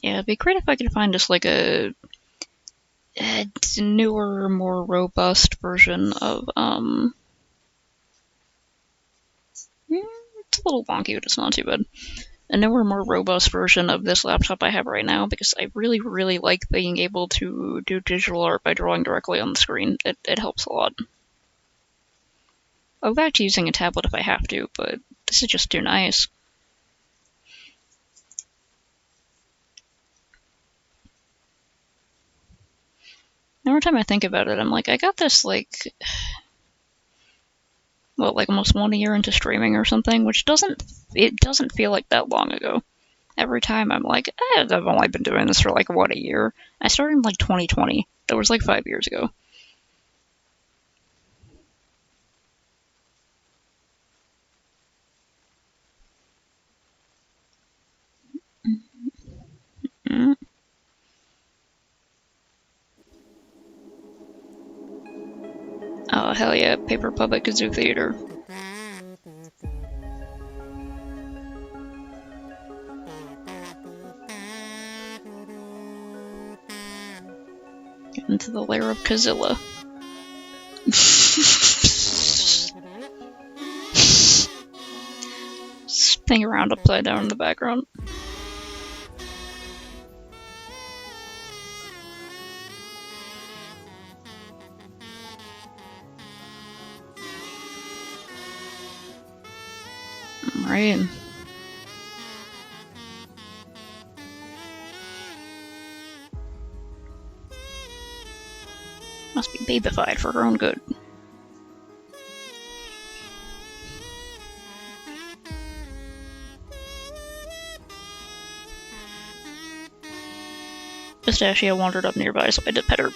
Yeah, it'd be great if I could find just a newer, more robust version of, it's a little wonky, but it's not too bad. A newer, more robust version of this laptop I have right now, because I really, really like being able to do digital art by drawing directly on the screen. It helps a lot. I'll go back to using a tablet if I have to, but this is just too nice. Every time I think about it, I'm like, I got this, almost 1 year into streaming or something, which doesn't feel like that long ago. Every time I'm like, I've only been doing this for a year. I started in 2020. That was 5 years ago. Oh, hell yeah, Paper Puppet Kazoo Theater. Get into the lair of Kazilla. Spinning around upside down in the background. Right. Must be babified for her own good. Pistachio wandered up nearby, so I did pet her.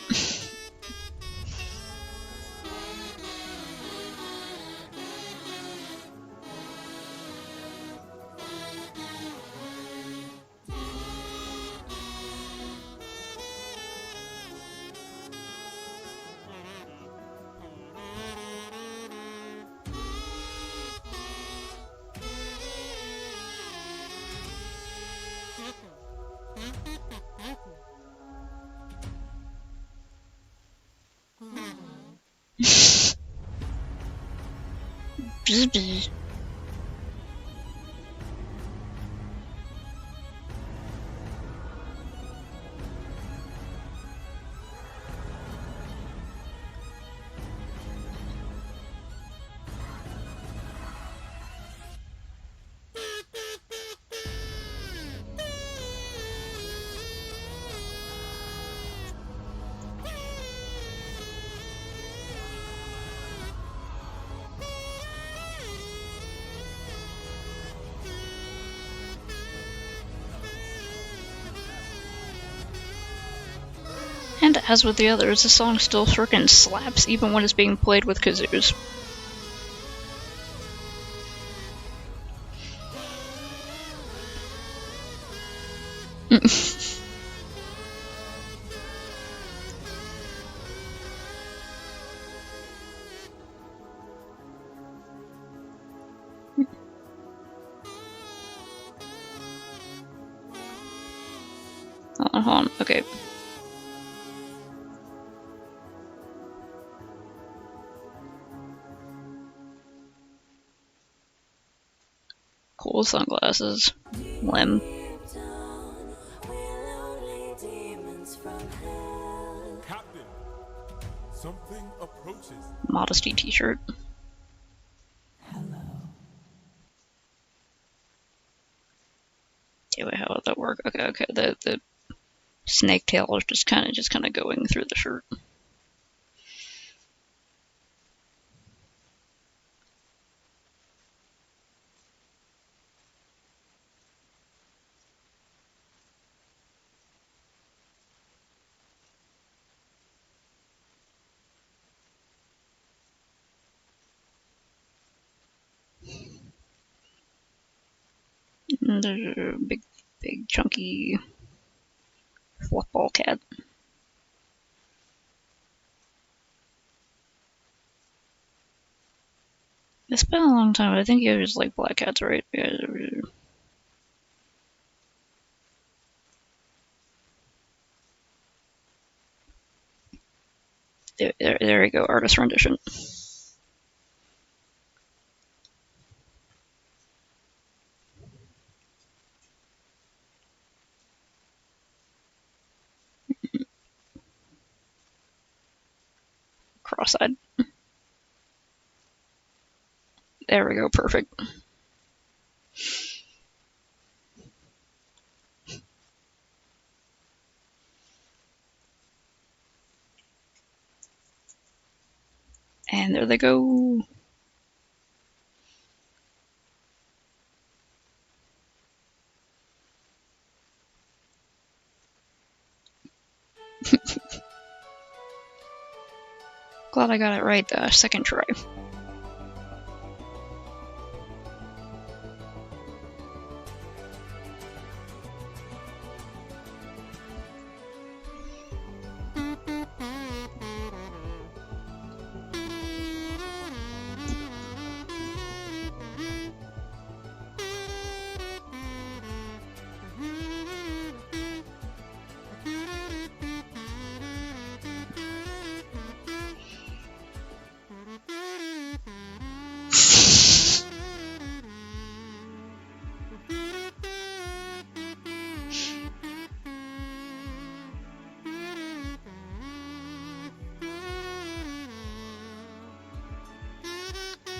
Bzz. And as with the others, the song still frickin' slaps even when it's being played with kazoos. Hold on, okay. Cool sunglasses. Limb. Captain, something approaches. Modesty t-shirt. Okay, wait, how would that work? Okay, the snake tail is just kinda going through the shirt. And there's a big chunky fluffball cat. It's been a long time. I think you just like black cats, right? Yeah. There you go, artist rendition. Cross-eyed. There we go, perfect. And there they go. Glad I got it right the second try.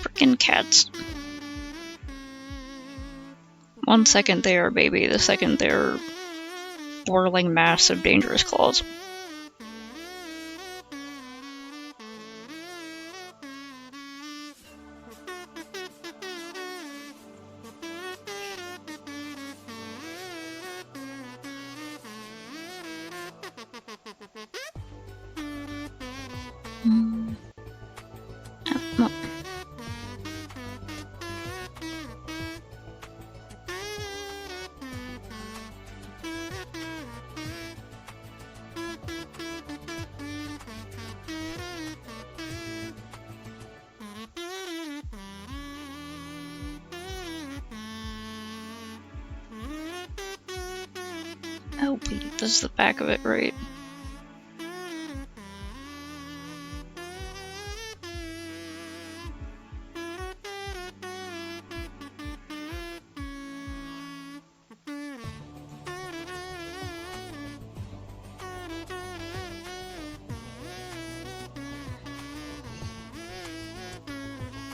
Frickin' cats. 1 second they are a baby, the second they're whirling mass of dangerous claws. Oh, wait, this is the back of it, right?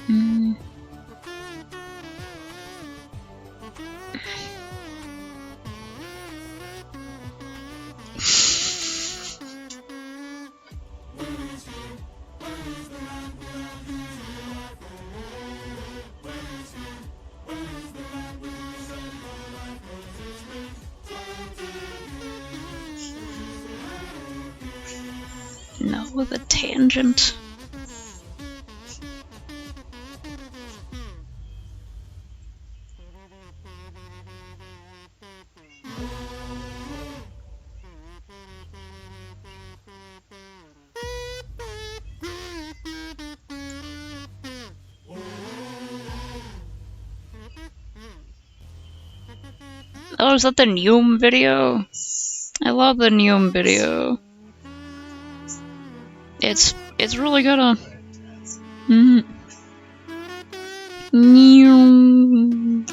Hmm. No, with a tangent. Oh, is that the Neum video? I love the Neum video. It's really good. Neum.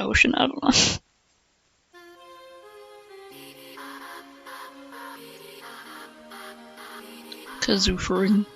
Ocean, I don't know. Kazoofering.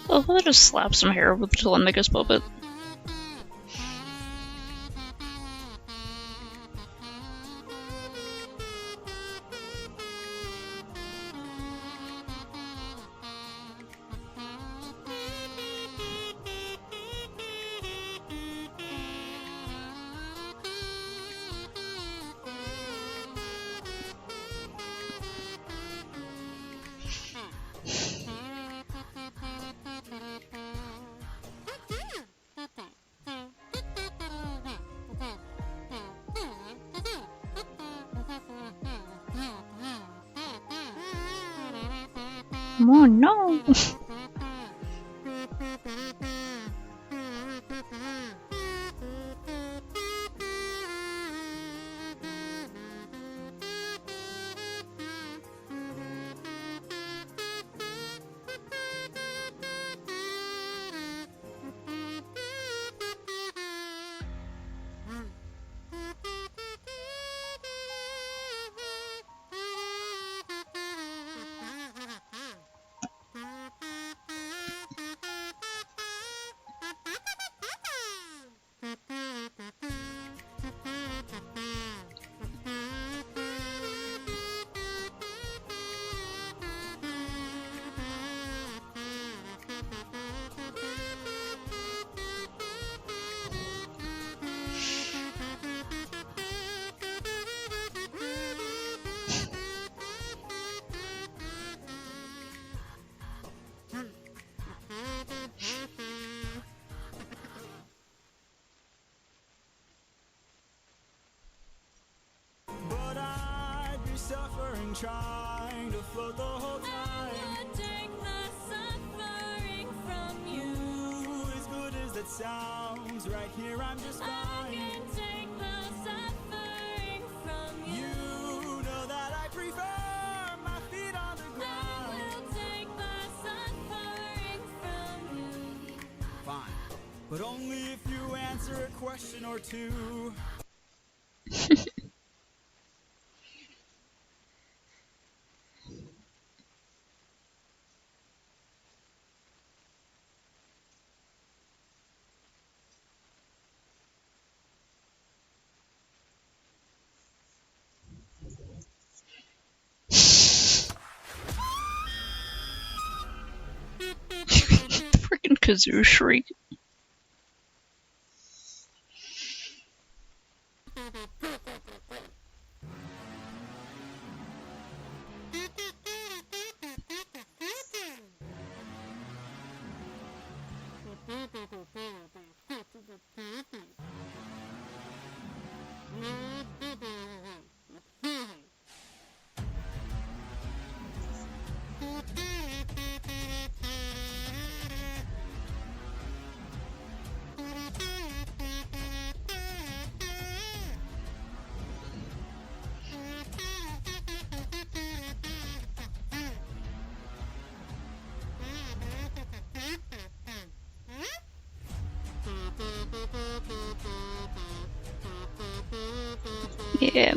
Oh, I'll just slap some hair with the Telemachus puppet. Oh no! suffering, trying to float the whole time. I will take the suffering from you. Ooh, as good as that sounds, right here I'm just fine. I can take the suffering from you. You know that I prefer my feet on the ground. I will take the suffering from you. Fine, but only if you answer a question or two. Freaking kazoo shriek. Yeah.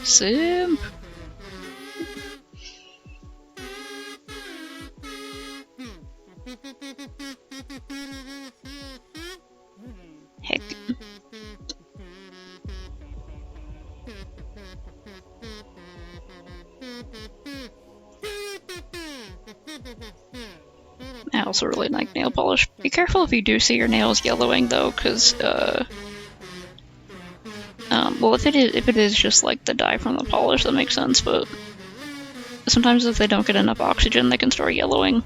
Simp. Heck. I also really like nail polish. Be careful if you do see your nails yellowing though, because well, if it is just like the dye from the polish, that makes sense, but sometimes if they don't get enough oxygen, they can start yellowing.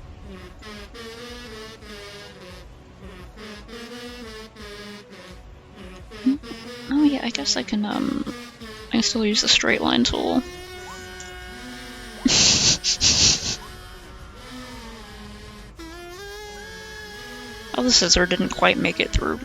Oh yeah, I guess I can still use the straight line tool. Oh, the scissor didn't quite make it through.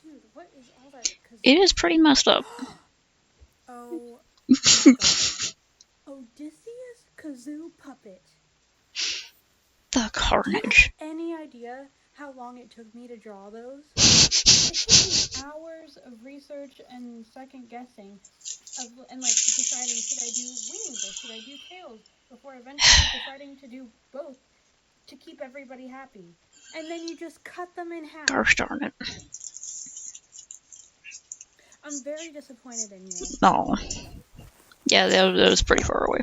Dude, what is all that? It is pretty messed up. Oh my god. Odysseus Kazoo puppet. The carnage. Do you have any idea how long it took me to draw those? It took me hours of research and second guessing and like deciding should I do wings or should I do tails before eventually deciding to do both to keep everybody happy. And then you just cut them in half. Gosh darn it. I'm very disappointed in you. Oh. Yeah, that was pretty far away.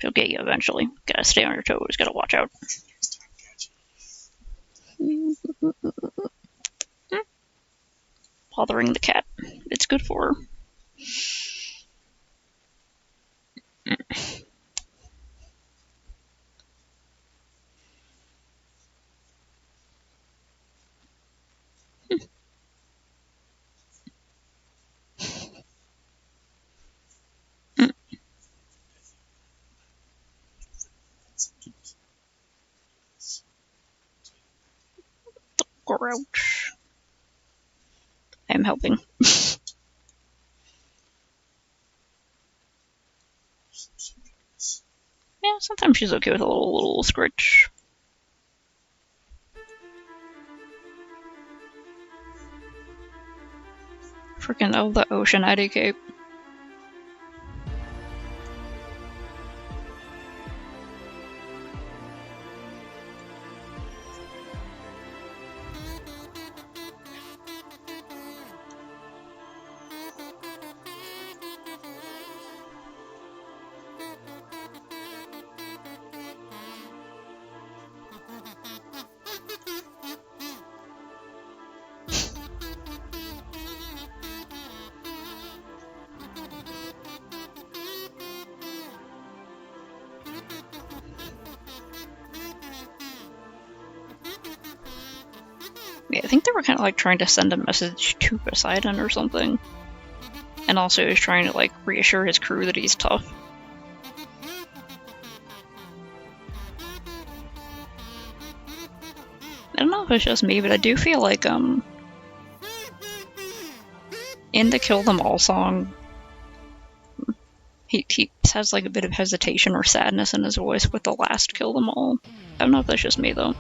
She'll get you eventually. Gotta stay on your toes, gotta watch out. Bothering the cat. It's good for her. Grouch. I'm helping. Yeah, sometimes she's okay with a little scritch. Freaking oh, the Ocean Eddy Cape. Yeah, I think they were kind of like trying to send a message to Poseidon or something. And also he's trying to like reassure his crew that he's tough. I don't know if it's just me, but I do feel like in the Kill Them All song, he has like a bit of hesitation or sadness in his voice with the last Kill Them All. I don't know if that's just me though.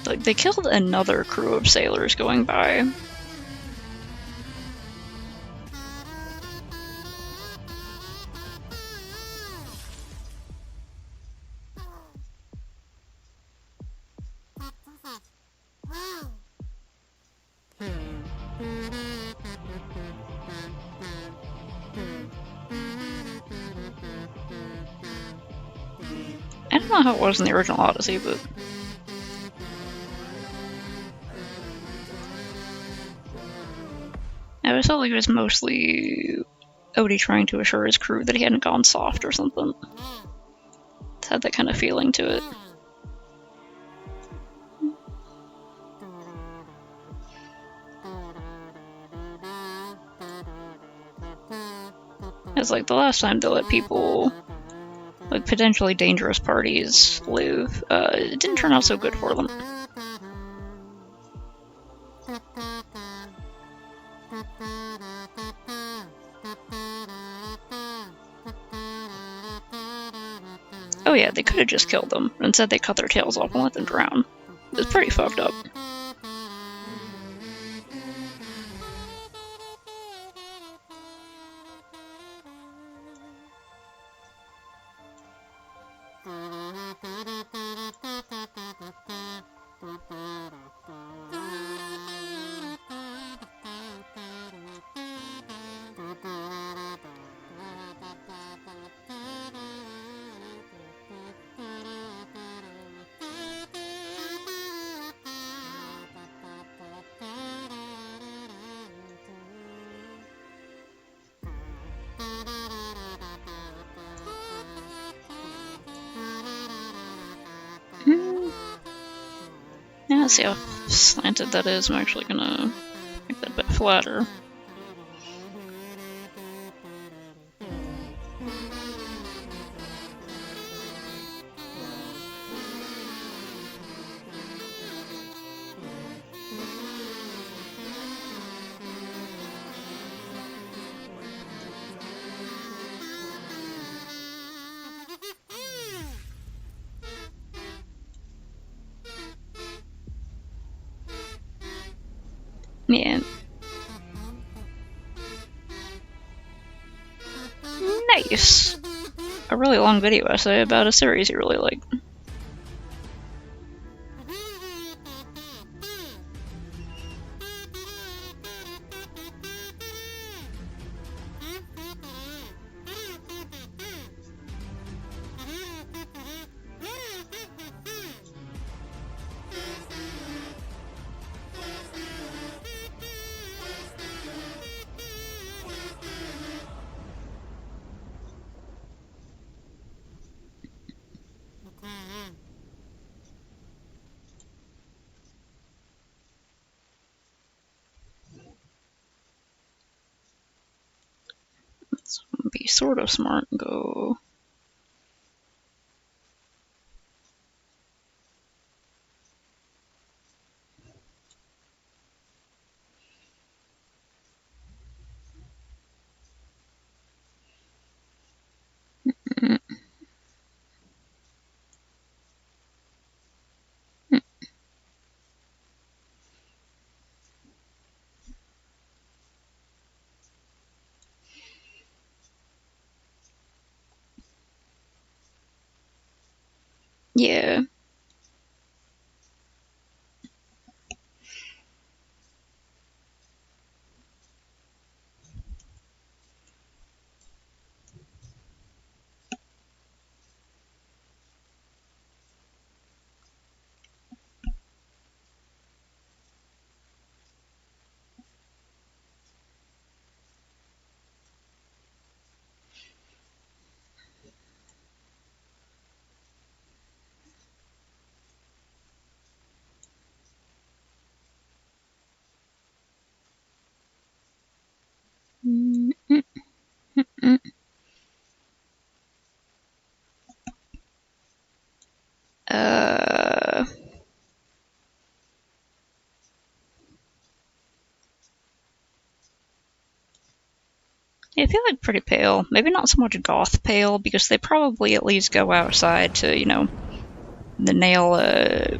Like, they killed another crew of sailors going by. I don't know how it was in the original Odyssey, but I always felt like it was mostly Odie trying to assure his crew that he hadn't gone soft or something. It had that kind of feeling to it. It's like the last time they let people, like potentially dangerous parties, live, it didn't turn out so good for them. Oh yeah, they could have just killed them. Instead they cut their tails off and let them drown. It's pretty fucked up. Yeah, let's see how slanted that is. I'm actually gonna make that a bit flatter. Yeah. Nice! A really long video essay about a series you really like. Let's be sort of smart and go. Yeah. Yeah, I feel like pretty pale. Maybe not so much goth pale, because they probably at least go outside to, you know, the nail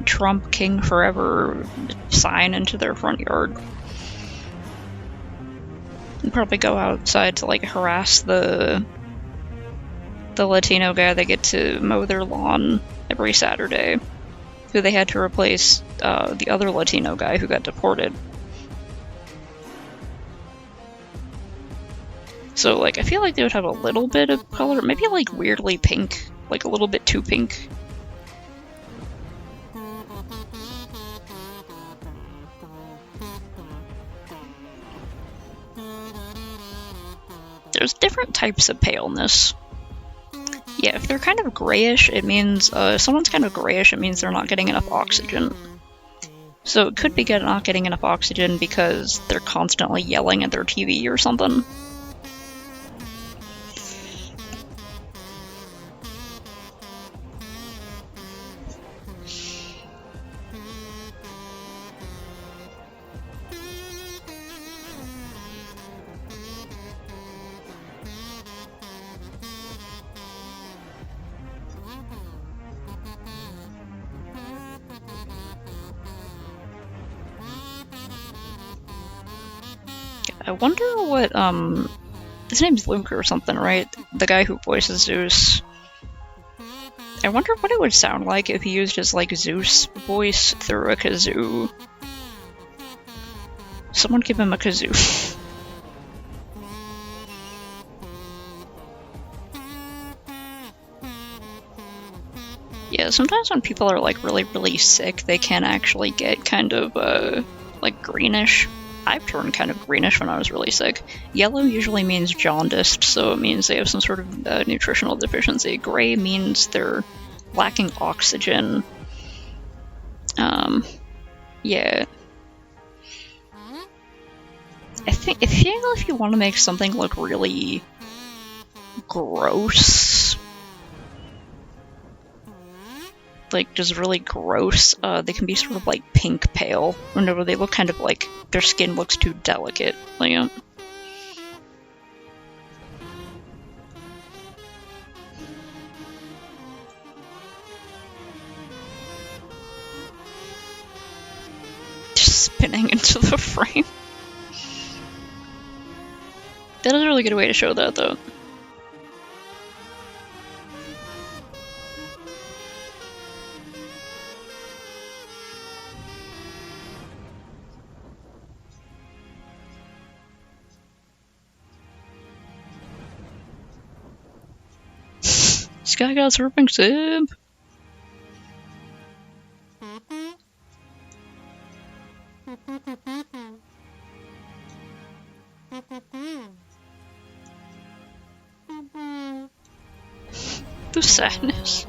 Trump King Forever sign into their front yard. And probably go outside to, like, harass the Latino guy they get to mow their lawn every Saturday, who they had to replace the other Latino guy who got deported. So, like, I feel like they would have a little bit of color, maybe, like, weirdly pink, like, a little bit too pink. There's different types of paleness. Yeah, if they're kind of grayish, it means, someone's kind of grayish, it means they're not getting enough oxygen. So it could be not getting enough oxygen because they're constantly yelling at their TV or something. I wonder what, his name's Luke or something, right? The guy who voices Zeus. I wonder what it would sound like if he used his, like, Zeus voice through a kazoo. Someone give him a kazoo. Yeah, sometimes when people are, like, really, really sick, they can actually get kind of, like, greenish. I've turned kind of greenish when I was really sick. Yellow usually means jaundiced, so it means they have some sort of nutritional deficiency. Gray means they're lacking oxygen. Yeah. I think if you want to make something look really gross, like just really gross, they can be sort of like pink pale, whenever they look kind of like their skin looks too delicate. Like, just spinning into the frame. That is a really good way to show that, though. This guy got surfing simp. The sadness.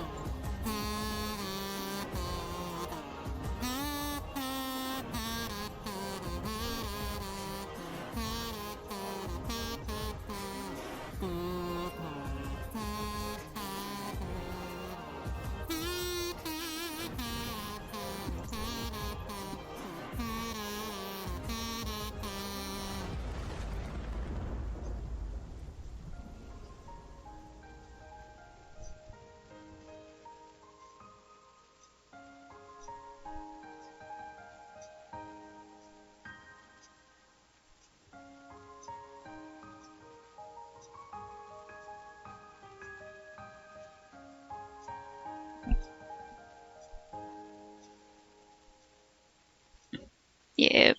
Yeah.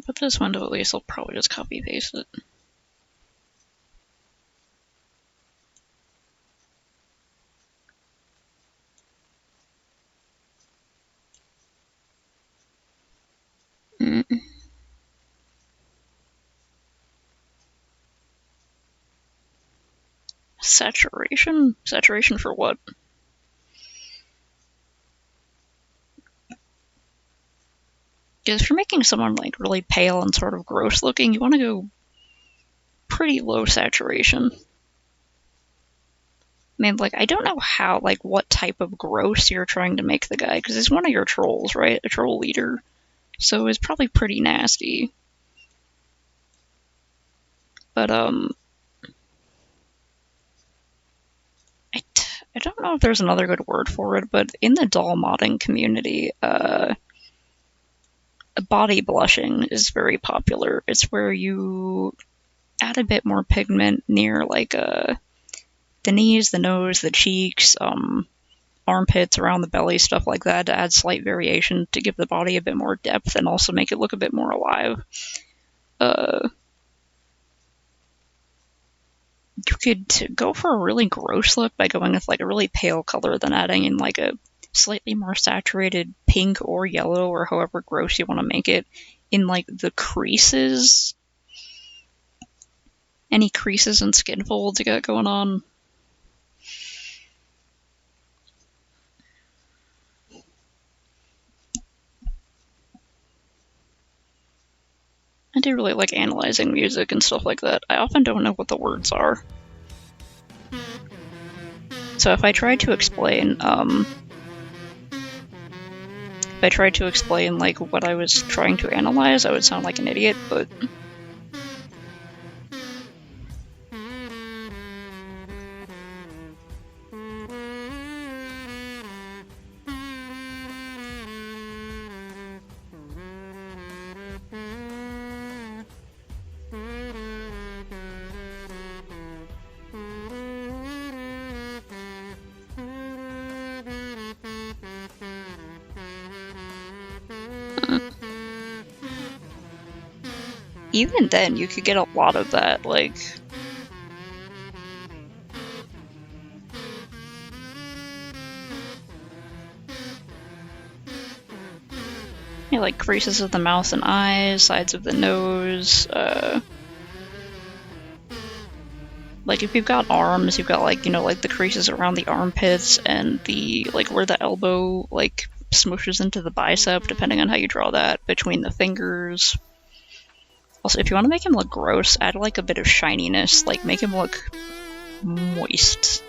But this window at least, I'll probably just copy paste it. Saturation? Saturation for what? Because if you're making someone like really pale and sort of gross looking, you want to go pretty low saturation. I mean, like, I don't know how, like, what type of gross you're trying to make the guy, because he's one of your trolls, right? A troll leader. So it's probably pretty nasty. But, I don't know if there's another good word for it, but in the doll modding community, body blushing is very popular. It's where you add a bit more pigment near, like, the knees, the nose, the cheeks, armpits, around the belly, stuff like that, to add slight variation to give the body a bit more depth and also make it look a bit more alive. You could go for a really gross look by going with like a really pale color, then adding in like a slightly more saturated pink or yellow or however gross you want to make it in like the creases. Any creases and skin folds you got going on. I do really like analyzing music and stuff like that. I often don't know what the words are. So if I tried to explain, like what I was trying to analyze, I would sound like an idiot, but even then, you could get a lot of that, like... Yeah, like creases of the mouth and eyes, sides of the nose, like if you've got arms, you've got like, you know, like the creases around the armpits and the, like where the elbow, like, smooshes into the bicep, depending on how you draw that, between the fingers. Also, if you want to make him look gross, add like a bit of shininess, like make him look moist.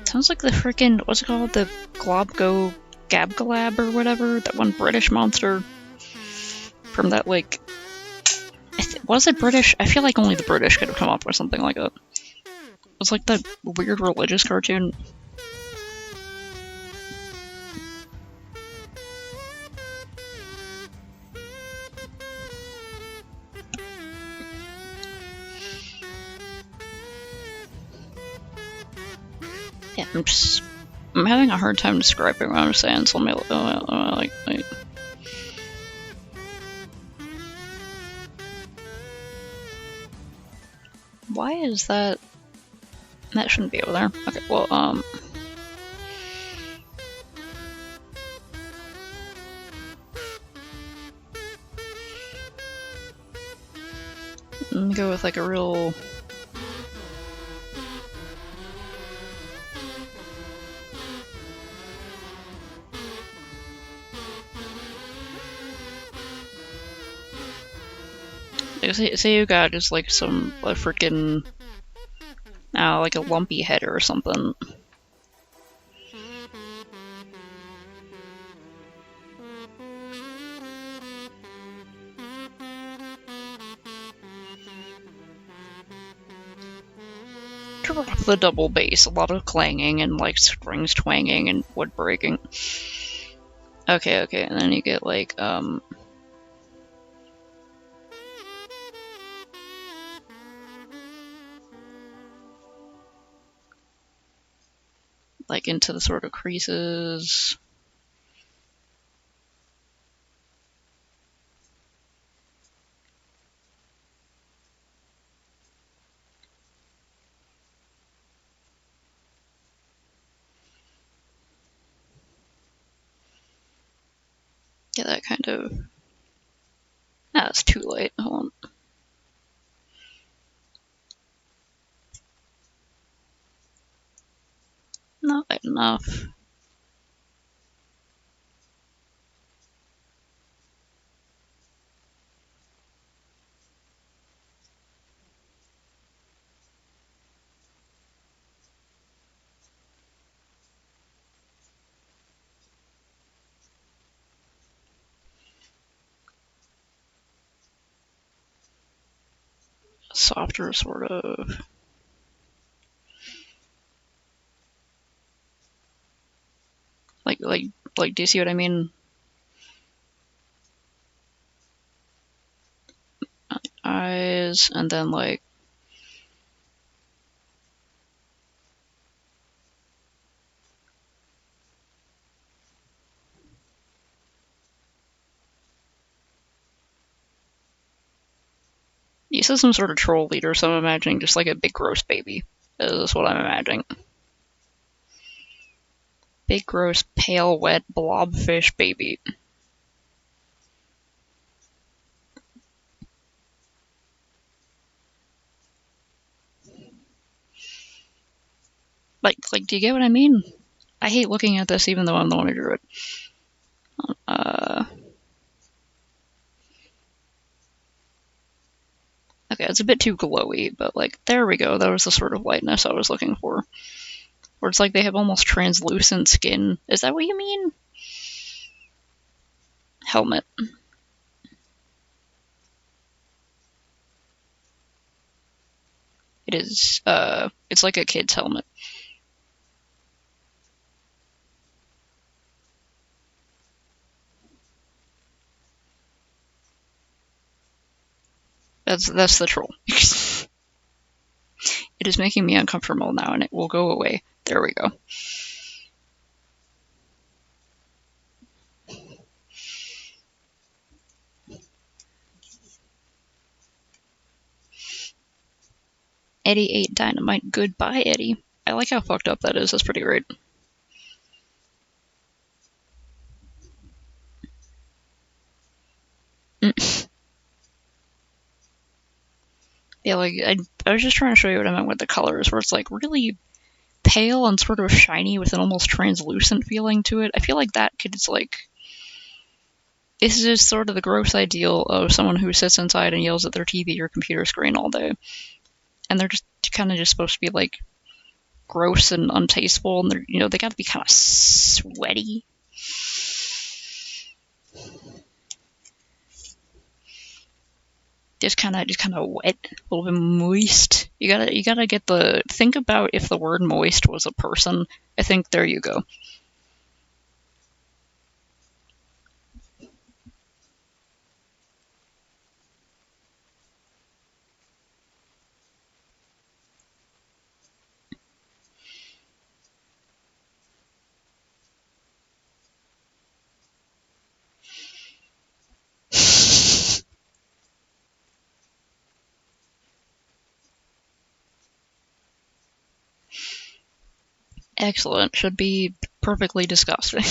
Sounds like the frickin', what's it called? The Globgo Gabgalab or whatever? That one British monster? From that, like... was it British? I feel like only the British could have come up with something like that. It was like that weird religious cartoon. Yeah, I'm having a hard time describing what I'm saying, so let me, like. Why is that? That shouldn't be over there. Okay, well, let me go with like a real. Say you got just like some freaking, like a lumpy head or something. Drop the double bass, a lot of clanging and like strings twanging and wood breaking. Okay, and then you get like like into the sort of creases. Yeah, that kind of. Ah, it's too late. Hold on. Not light enough. Softer, sort of. Like, do you see what I mean? Eyes, and then like. You said some sort of troll leader, so I'm imagining just like a big gross baby. Is what I'm imagining. Big gross pale wet blobfish baby. Like, do you get what I mean? I hate looking at this even though I'm the one who drew it. Okay, it's a bit too glowy, but like, there we go. That was the sort of lightness I was looking for. Where it's like they have almost translucent skin. Is that what you mean? Helmet. It is, it's like a kid's helmet. That's the troll. It is making me uncomfortable now, and it will go away. There we go. Eddie ate dynamite. Goodbye, Eddie. I like how fucked up that is. That's pretty great. Yeah, like, I was just trying to show you what I meant with the colors, where it's like really pale and sort of shiny with an almost translucent feeling to it. I feel like that kid's like. This is sort of the gross ideal of someone who sits inside and yells at their TV or computer screen all day. And they're just kind of just supposed to be like gross and untasteful, and they're, they gotta be kind of sweaty. Just kind of wet, a little bit moist. You gotta get the. Think about if the word moist was a person. I think there you go. Excellent. Should be perfectly disgusting.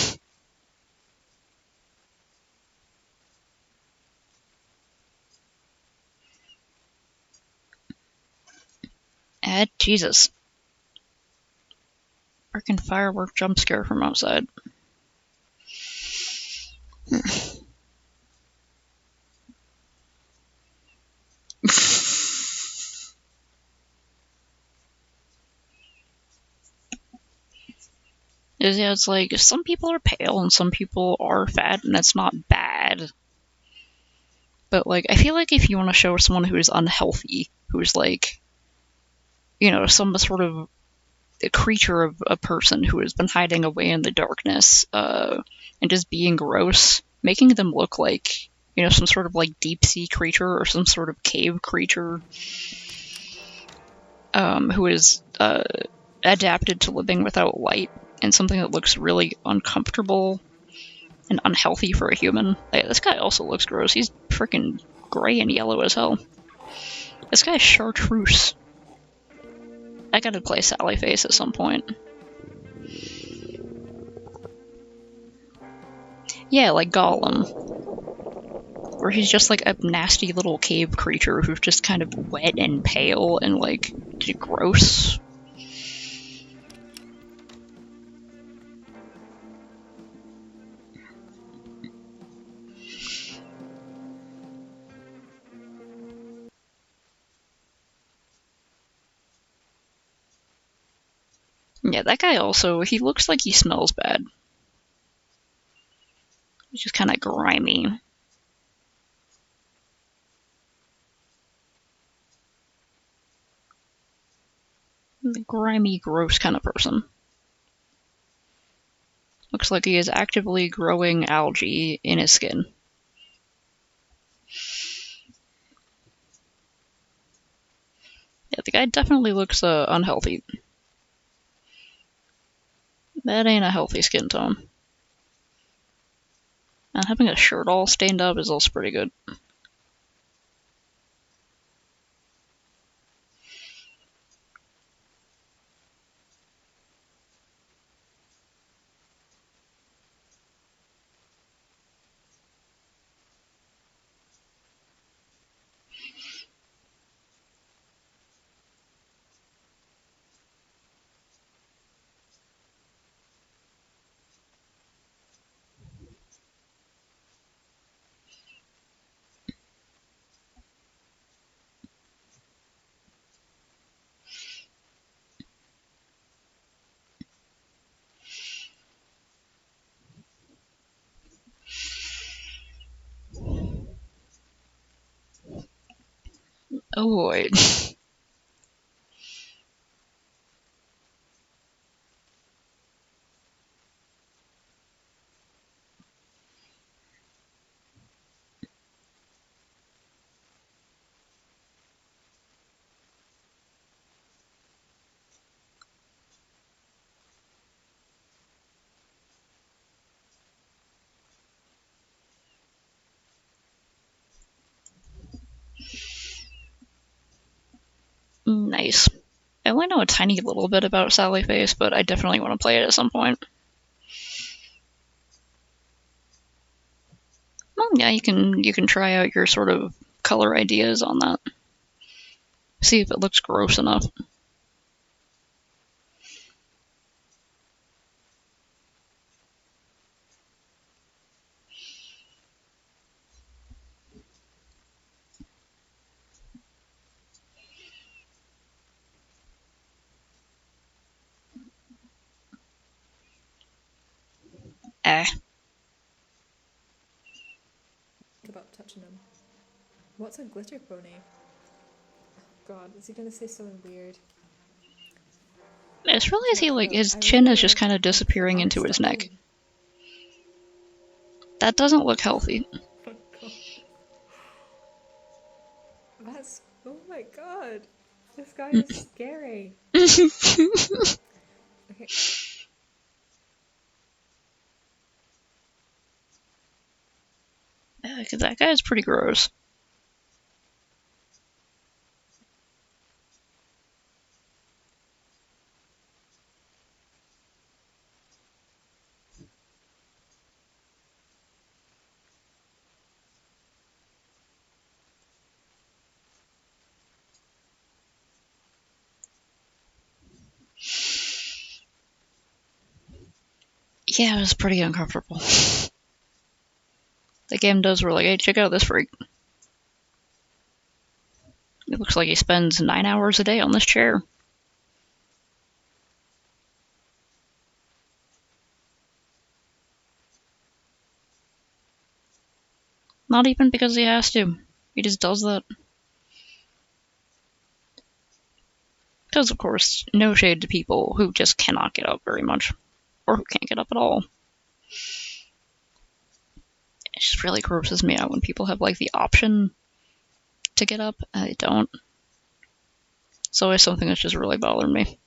Jesus. Freaking firework jump scare from outside. Yeah, it's like, some people are pale and some people are fat, and that's not bad. But, like, I feel like if you want to show someone who is unhealthy, who's, like, you know, some sort of a creature of a person who has been hiding away in the darkness, and just being gross, making them look like, you know, some sort of, like, deep-sea creature or some sort of cave creature, who is, adapted to living without light, and something that looks really uncomfortable and unhealthy for a human. Hey, this guy also looks gross. He's freaking gray and yellow as hell. This guy's chartreuse. I gotta play Sally Face at some point. Yeah, like Gollum. Where he's just like a nasty little cave creature who's just kind of wet and pale and like gross. Yeah, that guy also, he looks like he smells bad. He's just kind of grimy. Grimy, gross kind of person. Looks like he is actively growing algae in his skin. Yeah, the guy definitely looks unhealthy. That ain't a healthy skin tone. And having a shirt all stained up is also pretty good. Oh boy. Nice. I only know a tiny little bit about Sally Face, but I definitely want to play it at some point. Well, yeah, you can try out your sort of color ideas on that. See if it looks gross enough. About touching him. What's a glitter pony? Oh God, is he gonna say something weird? It's really as he like his chin is just kind of disappearing into his neck. That doesn't look healthy. Oh God. That's, oh my God, this guy is scary. Okay. Yeah, because that guy is pretty gross. Yeah, it was pretty uncomfortable. The game does were like, hey, check out this freak. It looks like he spends 9 hours a day on this chair. Not even because he has to. He just does that. Because, of course, no shade to people who just cannot get up very much. Or who can't get up at all. It just really grosses me out when people have, like, the option to get up and they don't. It's always something that's just really bothered me.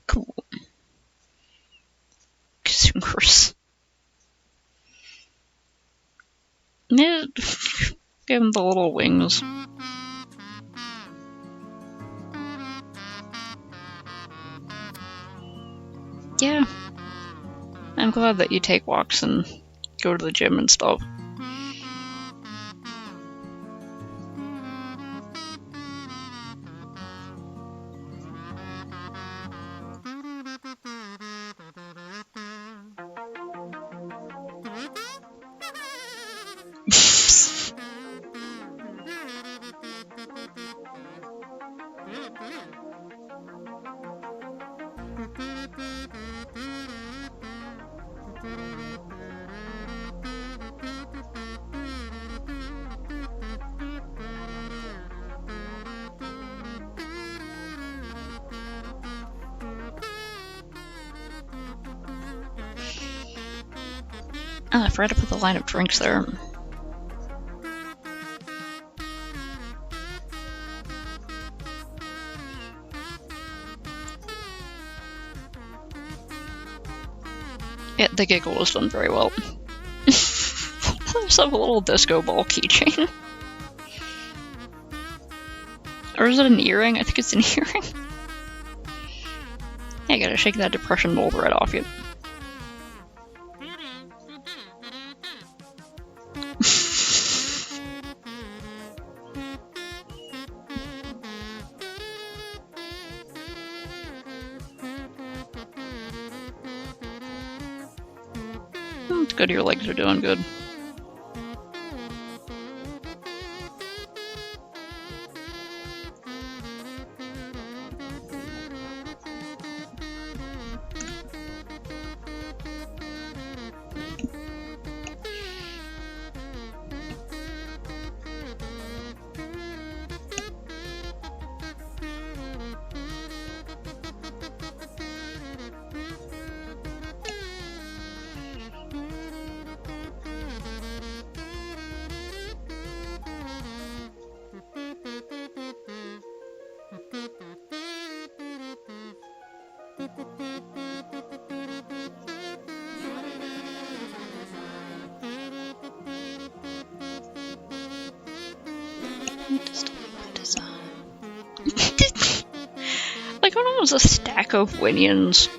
Cool. Consumers. Yeah, give him the little wings. Yeah. I'm glad that you take walks and go to the gym and stuff. Oh, I forgot to put the line of drinks there. Yeah, the giggle was done very well. There's a little disco ball keychain. Or is it an earring? I think it's an earring. Yeah, you gotta shake that depression mold right off you. It's good your legs are doing good. Like when it was a stack of Winions.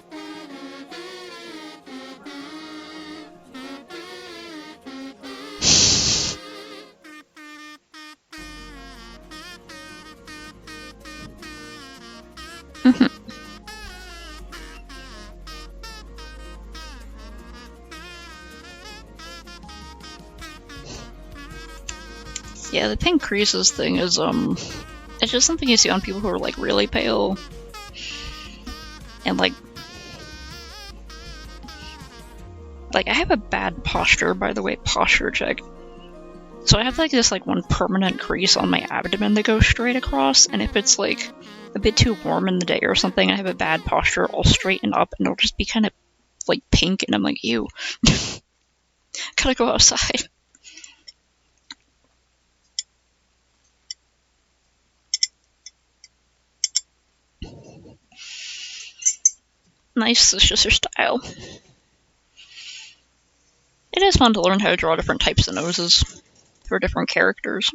Yeah, the pink creases thing is, it's just something you see on people who are, like, really pale. And, like, I have a bad posture, by the way, posture check. So I have, like, this, like, one permanent crease on my abdomen that goes straight across, and if it's, like, a bit too warm in the day or something, I have a bad posture, I'll straighten up, and it'll just be kind of, like, pink, and I'm like, ew. Gotta go outside. Nice, it's just your style. It is fun to learn how to draw different types of noses for different characters.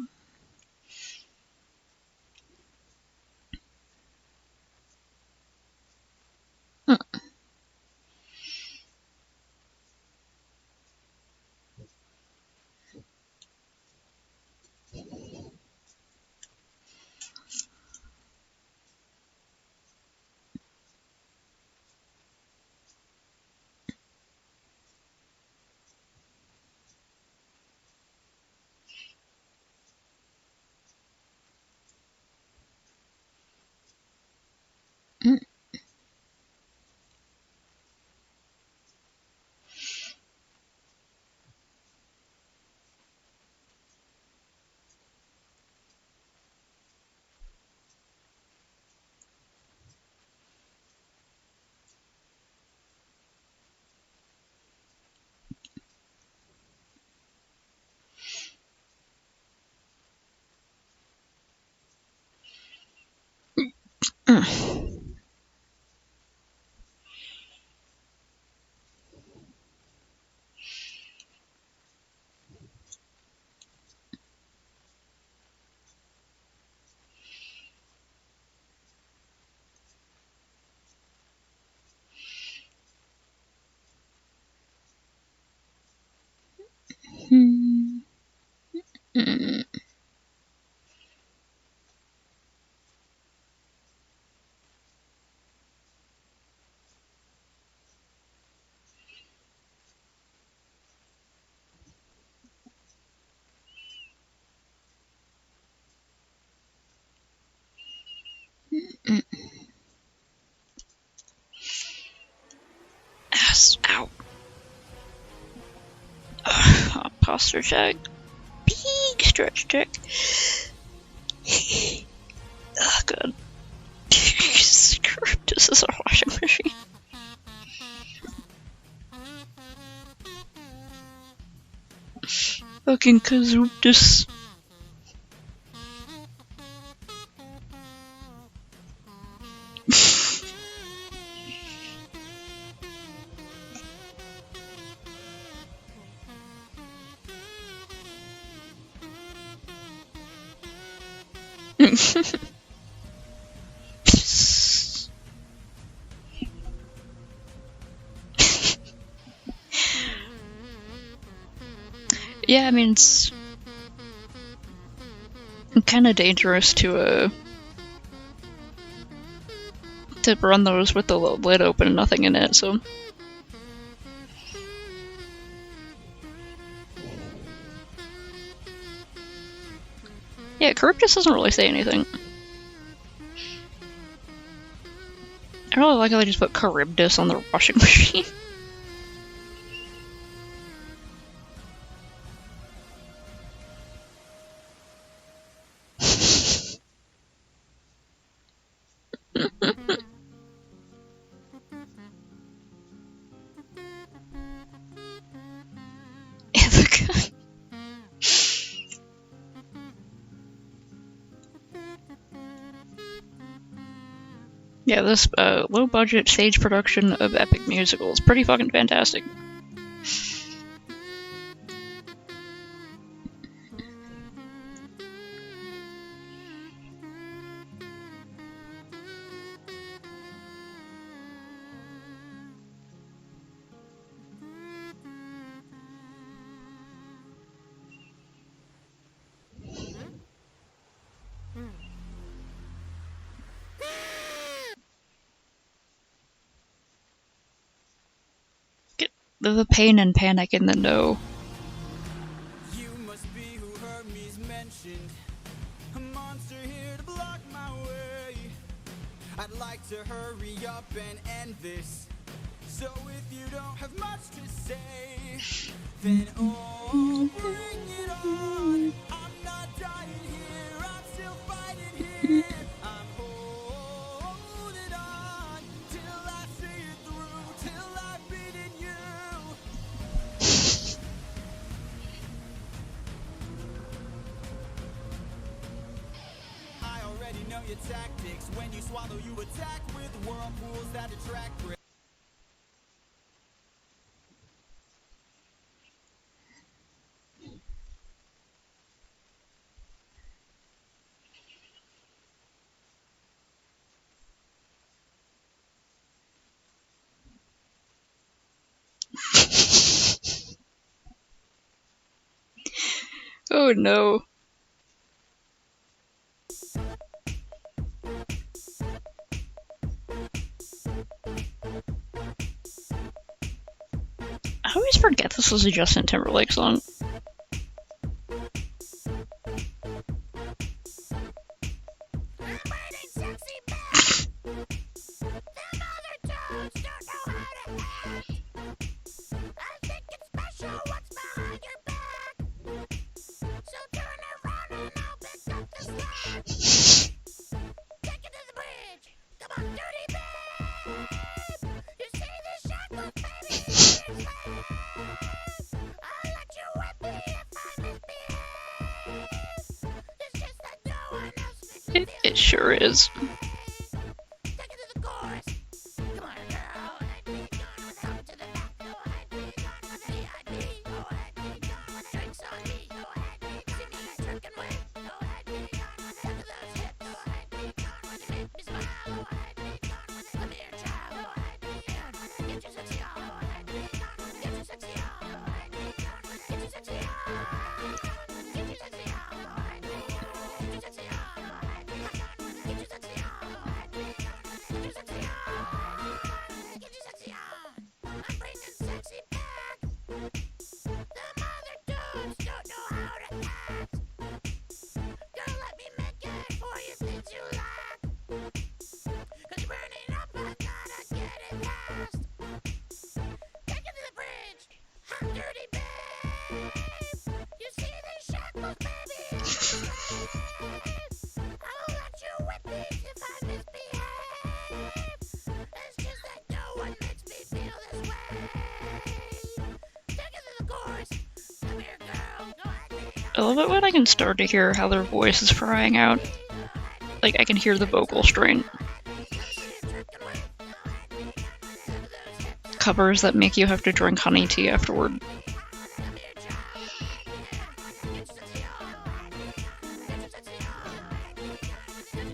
Ass out. Posture check. Big stretch check. Oh, good. This is a washing machine. Fucking Kazooptis. Yeah, I mean, it's kind of dangerous to run those with the lid open and nothing in it, so. Yeah, Charybdis doesn't really say anything. I really like how they just put Charybdis on the washing machine. Yeah, this low-budget stage production of epic musical is pretty fucking fantastic. The pain and panic in the no. You must be who Hermes mentioned. A monster here to block my way. I'd like to hurry up and end this. So if you don't have much to say, then oh, bring it on. I'm not dying here, I'm still fighting here. I'm holding on till I see it through, till I've beaten you. I already know your tactics. When you swallow, you attack with whirlpools that attract. Oh no. I always forget this was a Justin Timberlake song. It sure is. I love it when I can start to hear how their voice is frying out. Like, I can hear the vocal strain. Covers that make you have to drink honey tea afterward.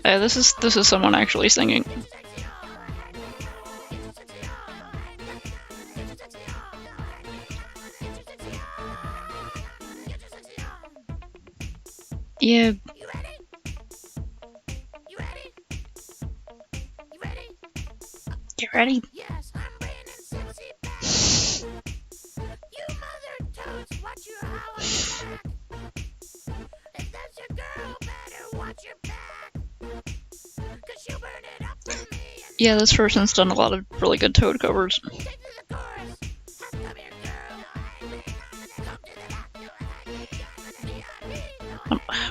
This is someone actually singing. Yeah. Get ready. Yes, I'm bringing in sexy back. You mother toads, watch your holler back. If that's your girl, better watch your back. 'Cause she'll burn it up for me. Yeah, this person's done a lot of really good Toad covers.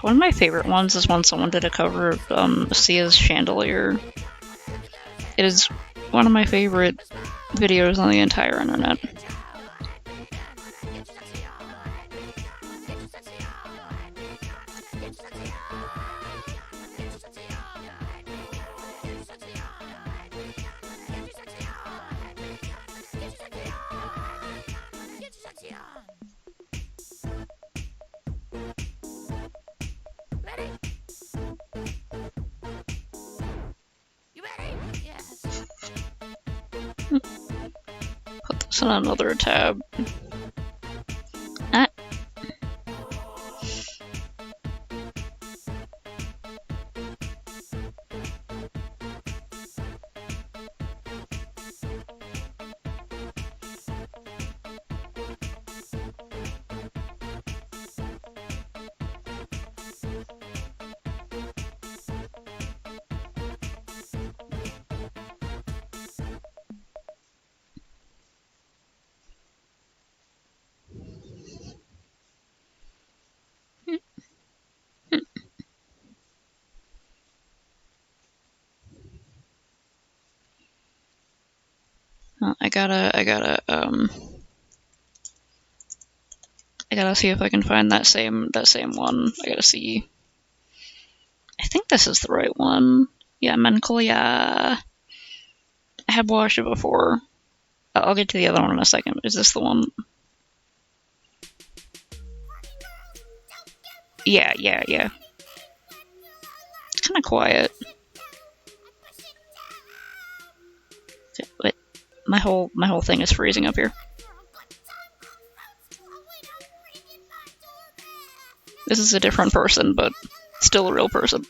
One of my favorite ones is when someone did a cover of Sia's Chandelier. It is one of my favorite videos on the entire internet. Put this in another tab. Ah. I gotta see if I can find that same one. I gotta see. I think this is the right one. Yeah, Melancholia. I have watched it before. I'll get to the other one in a second. Is this the one? Yeah. It's kind of quiet. Wait, my whole thing is freezing up here. This is a different person, but still a real person.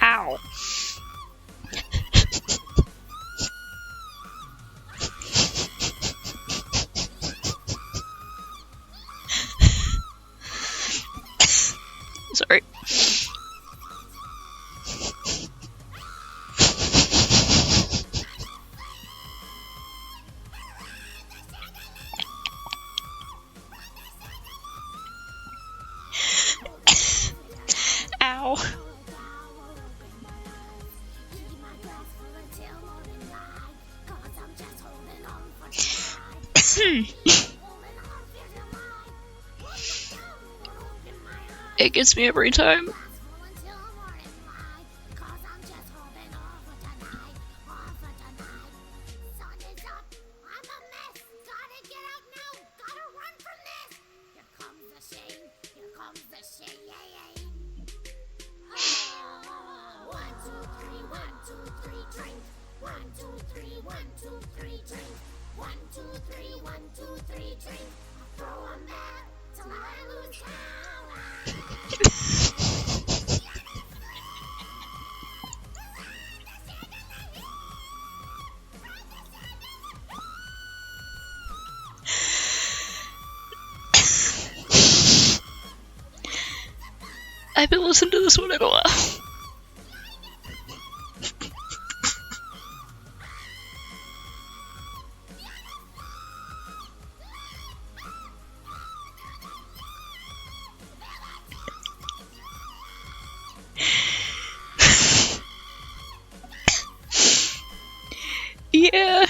Ow. Sorry. Ow. It gets me every time. I haven't listened to this one in a while. Yeah.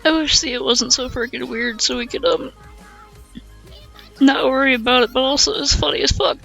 I wish see it wasn't so freaking weird so we could not worry about it, but also it's funny as fuck.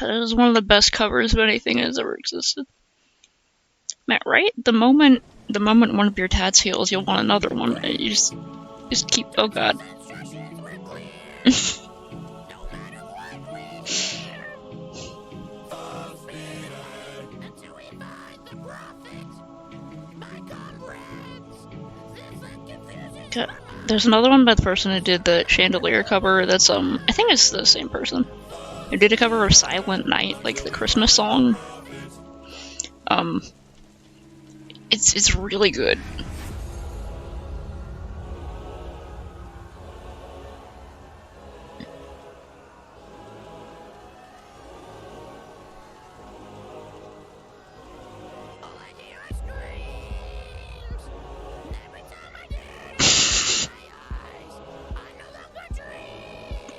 God, it was one of the best covers of anything that has ever existed. Matt, right? The moment one of your tats heals, you'll want another one. And you just keep. Oh God. God, there's another one by the person who did the Chandelier cover. That's I think it's the same person. Who did a cover of Silent Night, like the Christmas song. It's really good.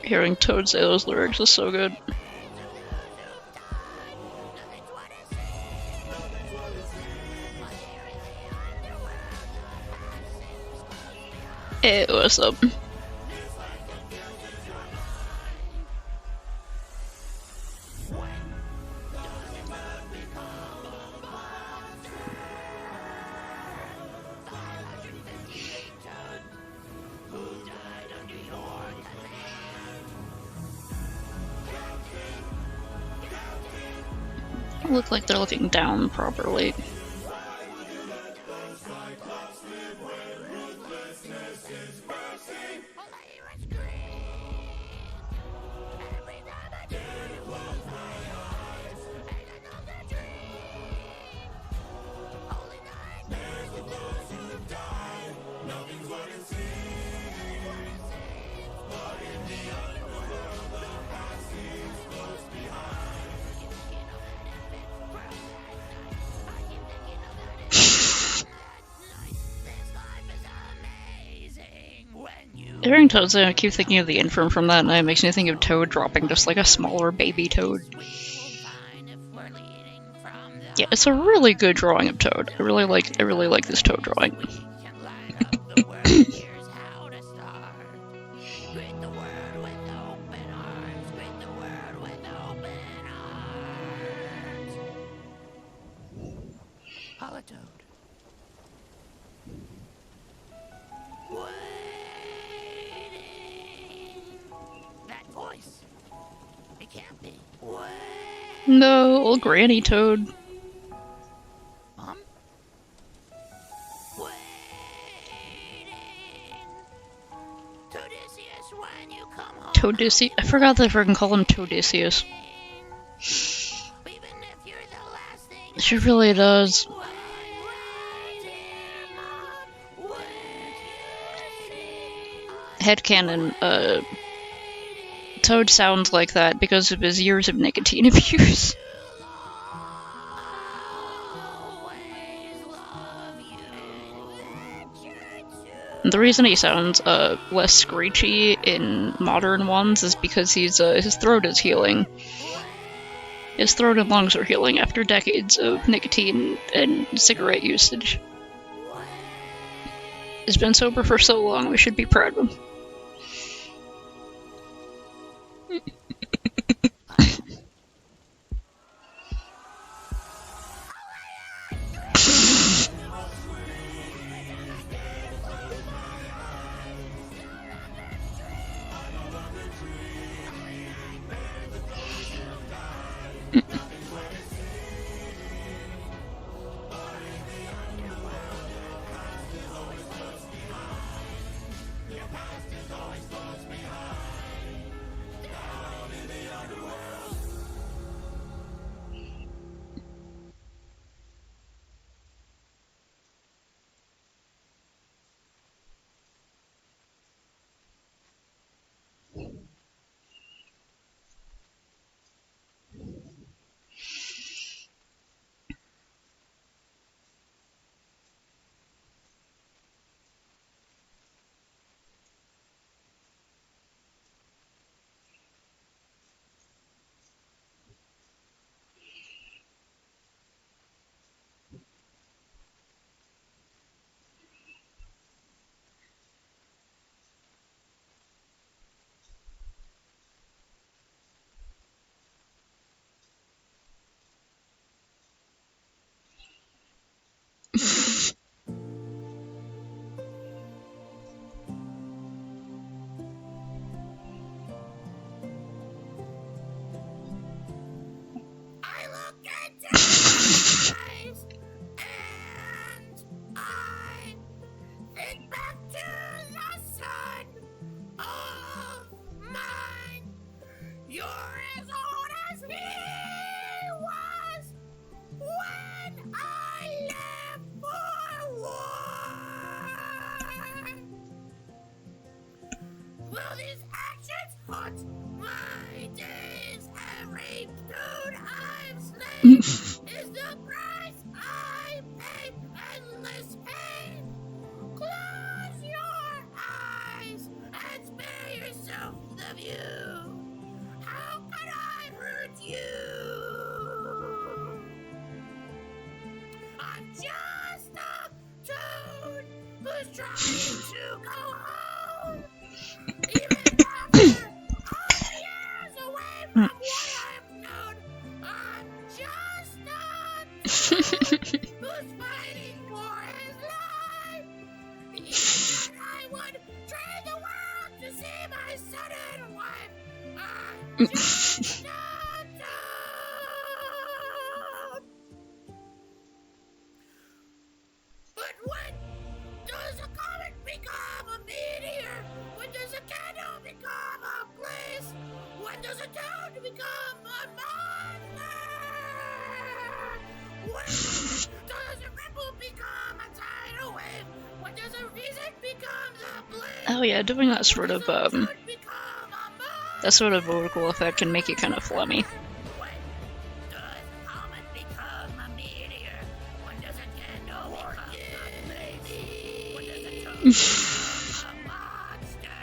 Hearing Toad say those lyrics is so good. Hey, what's up? Look like they're looking down properly. Hearing Toad's, I keep thinking of the infirm from that, and it makes me think of Toad dropping just like a smaller baby Toad. Yeah, it's a really good drawing of Toad. I really like this Toad drawing. No, old Granny Toad. Toadicius? I forgot that I freaking call him Toadicius. She really does. Headcanon, Toad sounds like that because of his years of nicotine abuse. The reason he sounds less screechy in modern ones is because his throat is healing. His throat and lungs are healing after decades of nicotine and cigarette usage. He's been sober for so long, we should be proud of him. Is the price I pay endless pain? Close your eyes and spare yourself the view. How could I hurt you? I'm just a toad who's trying to go home. Even after all the years away from what I've known, I'm just a toad who's fighting for his life. Even I would trade the world to see my son and wife. I'm just a toad. But when does a comet become a meteor? When does a candle become a place? When does a toad become a monster? When does a ripple become a tidal wave? When does a reason become the blade? Oh yeah, doing that sort of vocal effect can make it kind of phlegmy. When does a comet become a meteor? When does a candle become a baby? When does a toad become a monster?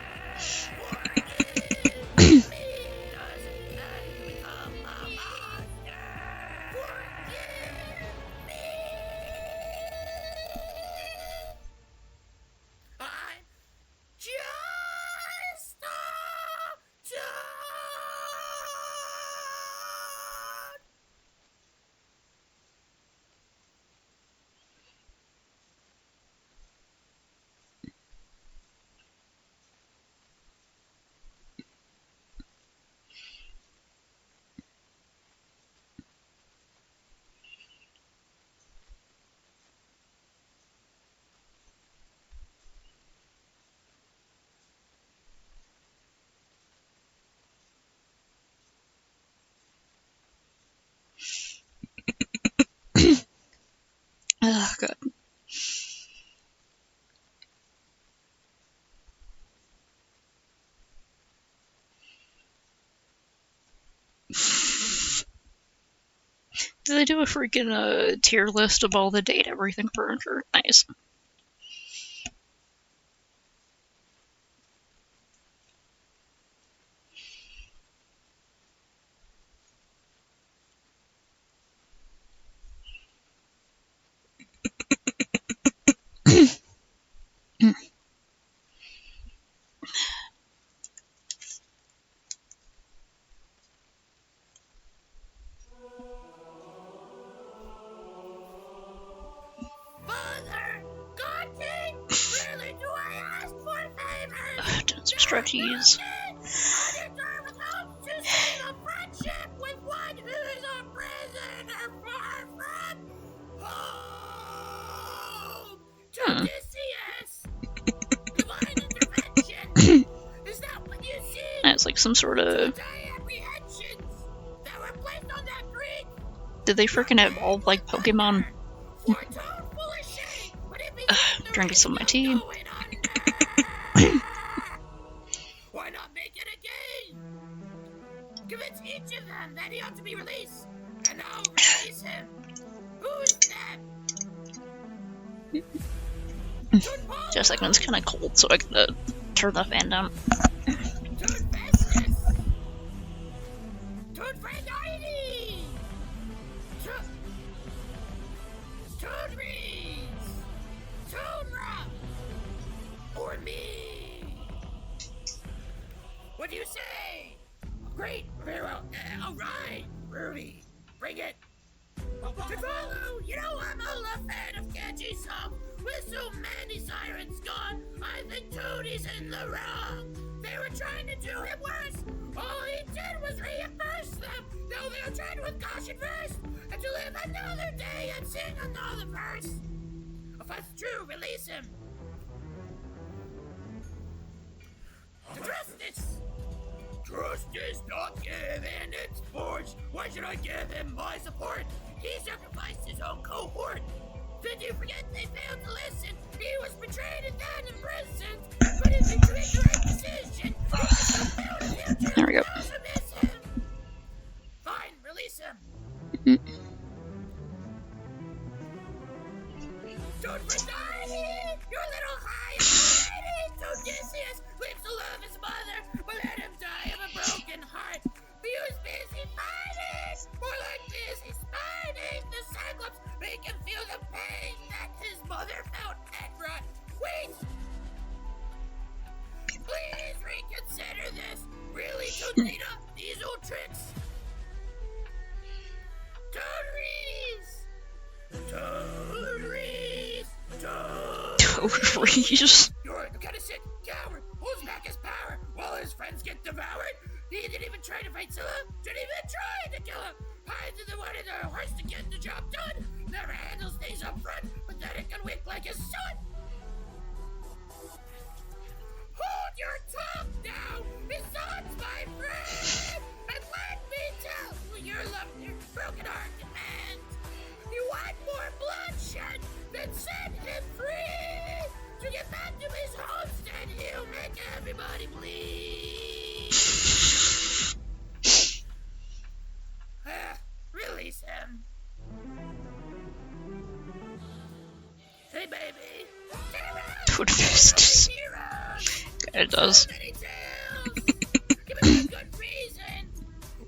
Oh, God. Do they do a freaking tier list of all the date everything furniture? Nice. Father! God King! Really do I ask for favors? Don't subscribe to use. Undertone with hopes to save a friendship with one who is a prisoner far from home! To Odysseus! Divine intervention! Is that what you see? That's like some sort of... Apprehensions that were placed on that bridge! Did they freaking evolve like Pokemon? Drinking some of my tea. Why not make it a game? Convince each of them that he ought to be released, and I'll release him. Who's that? Just like it's kind of cold, so I can turn the fan down. Or me? What do you say? Great, very well. All right, Ruby, bring it. To follow, you know I'm a fan of catchy songs. With so many sirens gone, I think Tooty's in the wrong. They were trying to do him worse. All he did was reimburse them. Now they're trying with caution first, and to live another day and sing another verse. If that's true, release him. To justice! Trust is not given, it's forged. Why should I give him my support? He sacrificed his own cohort. Did you forget they failed to listen? He was betrayed and then imprisoned. But if he made the right decision, there we go. Fine, release him. Don't deny it! Your little high and mighty! Odysseus lives to love his mother, but let him die of a broken heart. He was busy fighting, more like busy spiting. The Cyclops make him feel the pain that his mother felt and brought. Wait! Please reconsider this. Really, Totita, these old tricks. Toad-Reese. You're the kind of sick coward who's back his power while his friends get devoured. He didn't even try to fight Scylla, didn't even try to kill him. Hides in the one in their horse to get the job done. Never handles things up front, but then it can wink like his son. Hold your tongue now, his son's my friend. And let me tell you your love, your broken heart demands. You want more bloodshed, then set him free. To get back to his homestead, he'll make everybody bleed. Release him. Hey, baby. Toad-Fist. It does. Give me a good reason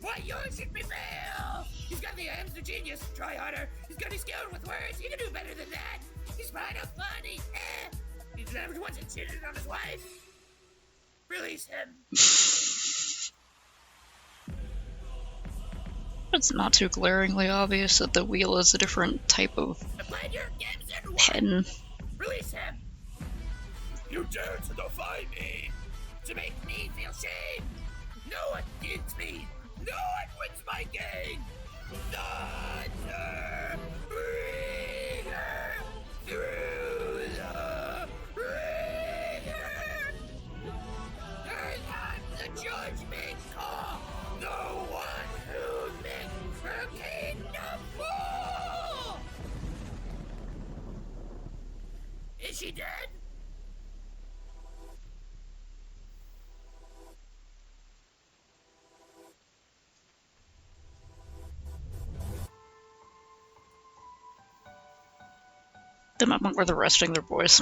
why yours should prevail. He's got the items of genius. Try harder. He's got his skilled with words. He can do better than that. He's kind of funny. He's never once cheated on his wife. Release him. It's not too glaringly obvious that the wheel is a different type of pen. Release him. You dare to defy me, to make me feel shame. No one needs me. No one wins my game. Thunder bringer through the ringer. And I'm the judgment call. The one who makes her kingdom fall. The moment where they're resting their voice.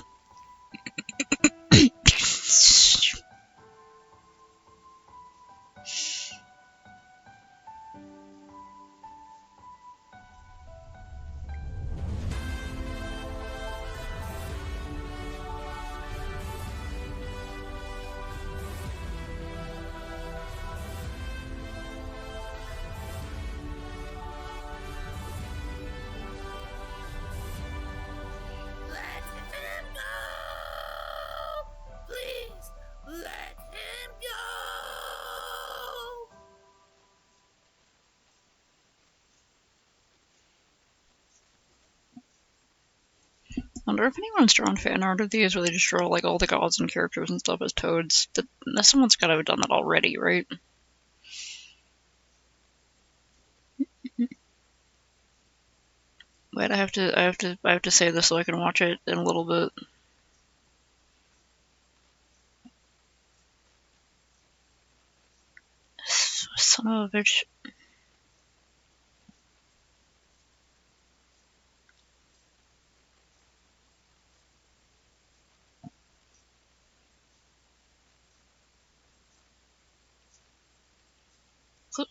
I wonder if anyone's drawn fan art of these where they just draw like all the gods and characters and stuff as toads. Someone's gotta have done that already, right? Wait, I have to say this so I can watch it in a little bit. Son of a bitch.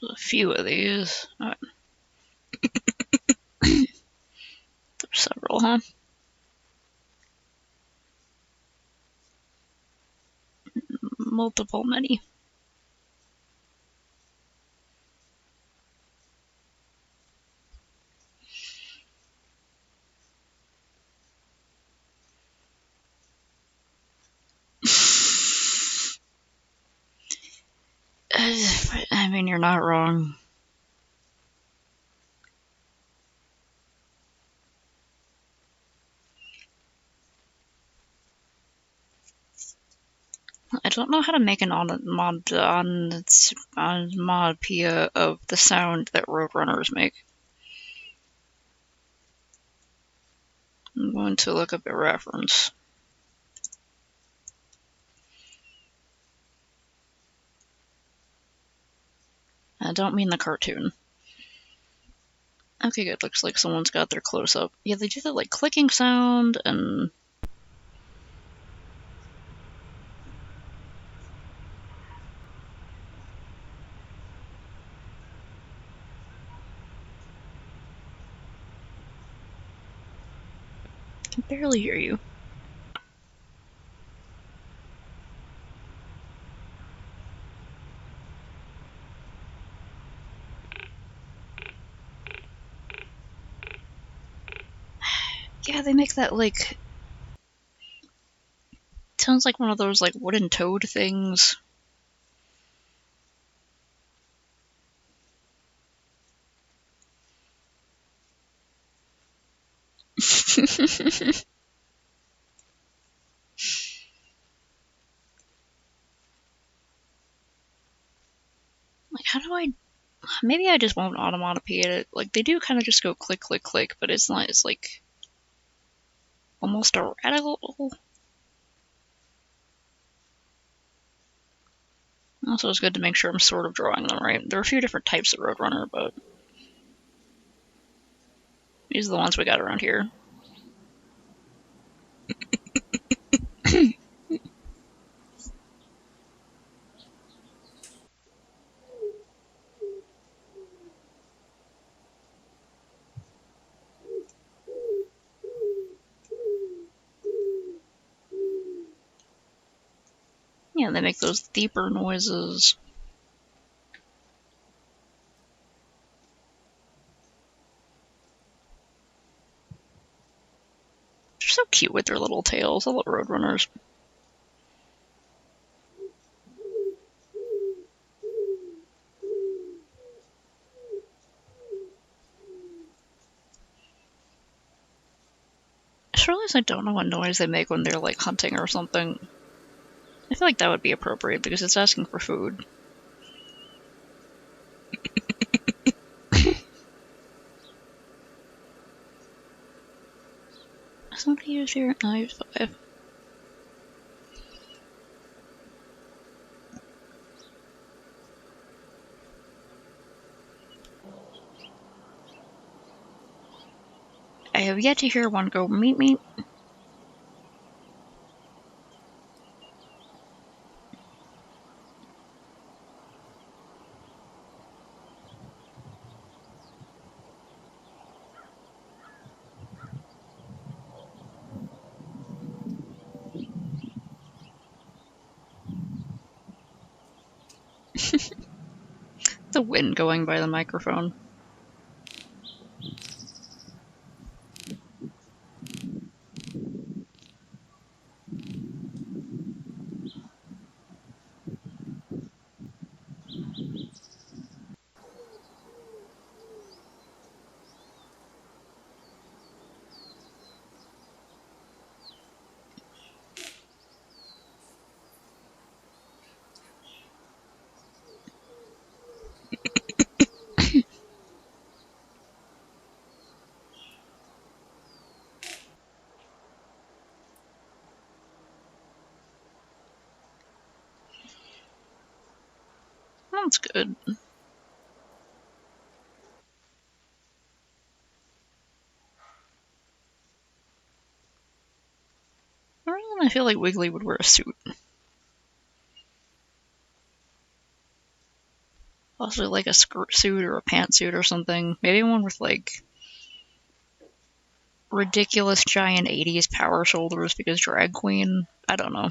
A few of these. Alright. There's several, huh? Multiple, many. I mean, you're not wrong. I don't know how to make an onomatopoeia of the sound that Roadrunners make. I'm going to look up a reference. I don't mean the cartoon. Okay, good. Looks like someone's got their close-up. Yeah, they do that like clicking sound and... I can barely hear you. Yeah, they make that like... Sounds like one of those like wooden toad things. Like, how do I... Maybe I just won't onomatopoeia it. Like, they do kind of just go click, click, click, but it's not... It's like... almost a radical... Also, it's good to make sure I'm sort of drawing them right. There are a few different types of Roadrunner, but... these are the ones we got around here. Yeah, they make those deeper noises. They're so cute with their little tails. I love Roadrunners. I just realized I don't know what noise they make when they're like hunting or something. I feel like that would be appropriate because it's asking for food. Somebody use here? No, use 5. I have yet to hear one go meet me. The wind going by the microphone. That's good. I feel like Wiggly would wear a suit. Possibly like a skirt suit or a pantsuit or something. Maybe one with like ridiculous giant 80s power shoulders because drag queen. I don't know.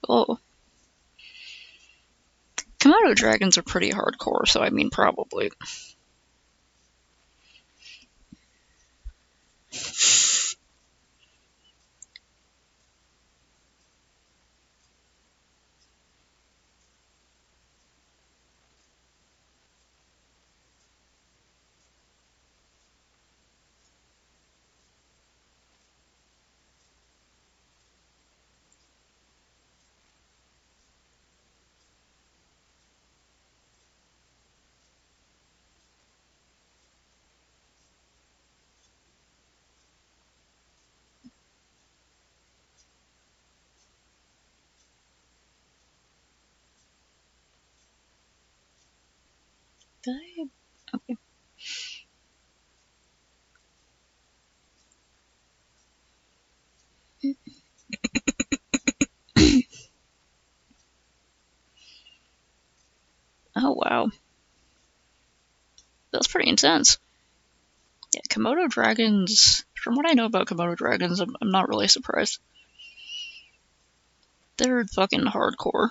Oh. Komodo dragons are pretty hardcore, so I mean probably. Okay. Oh wow. That's pretty intense. Yeah, Komodo dragons, from what I know about Komodo dragons, I'm not really surprised. They're fucking hardcore.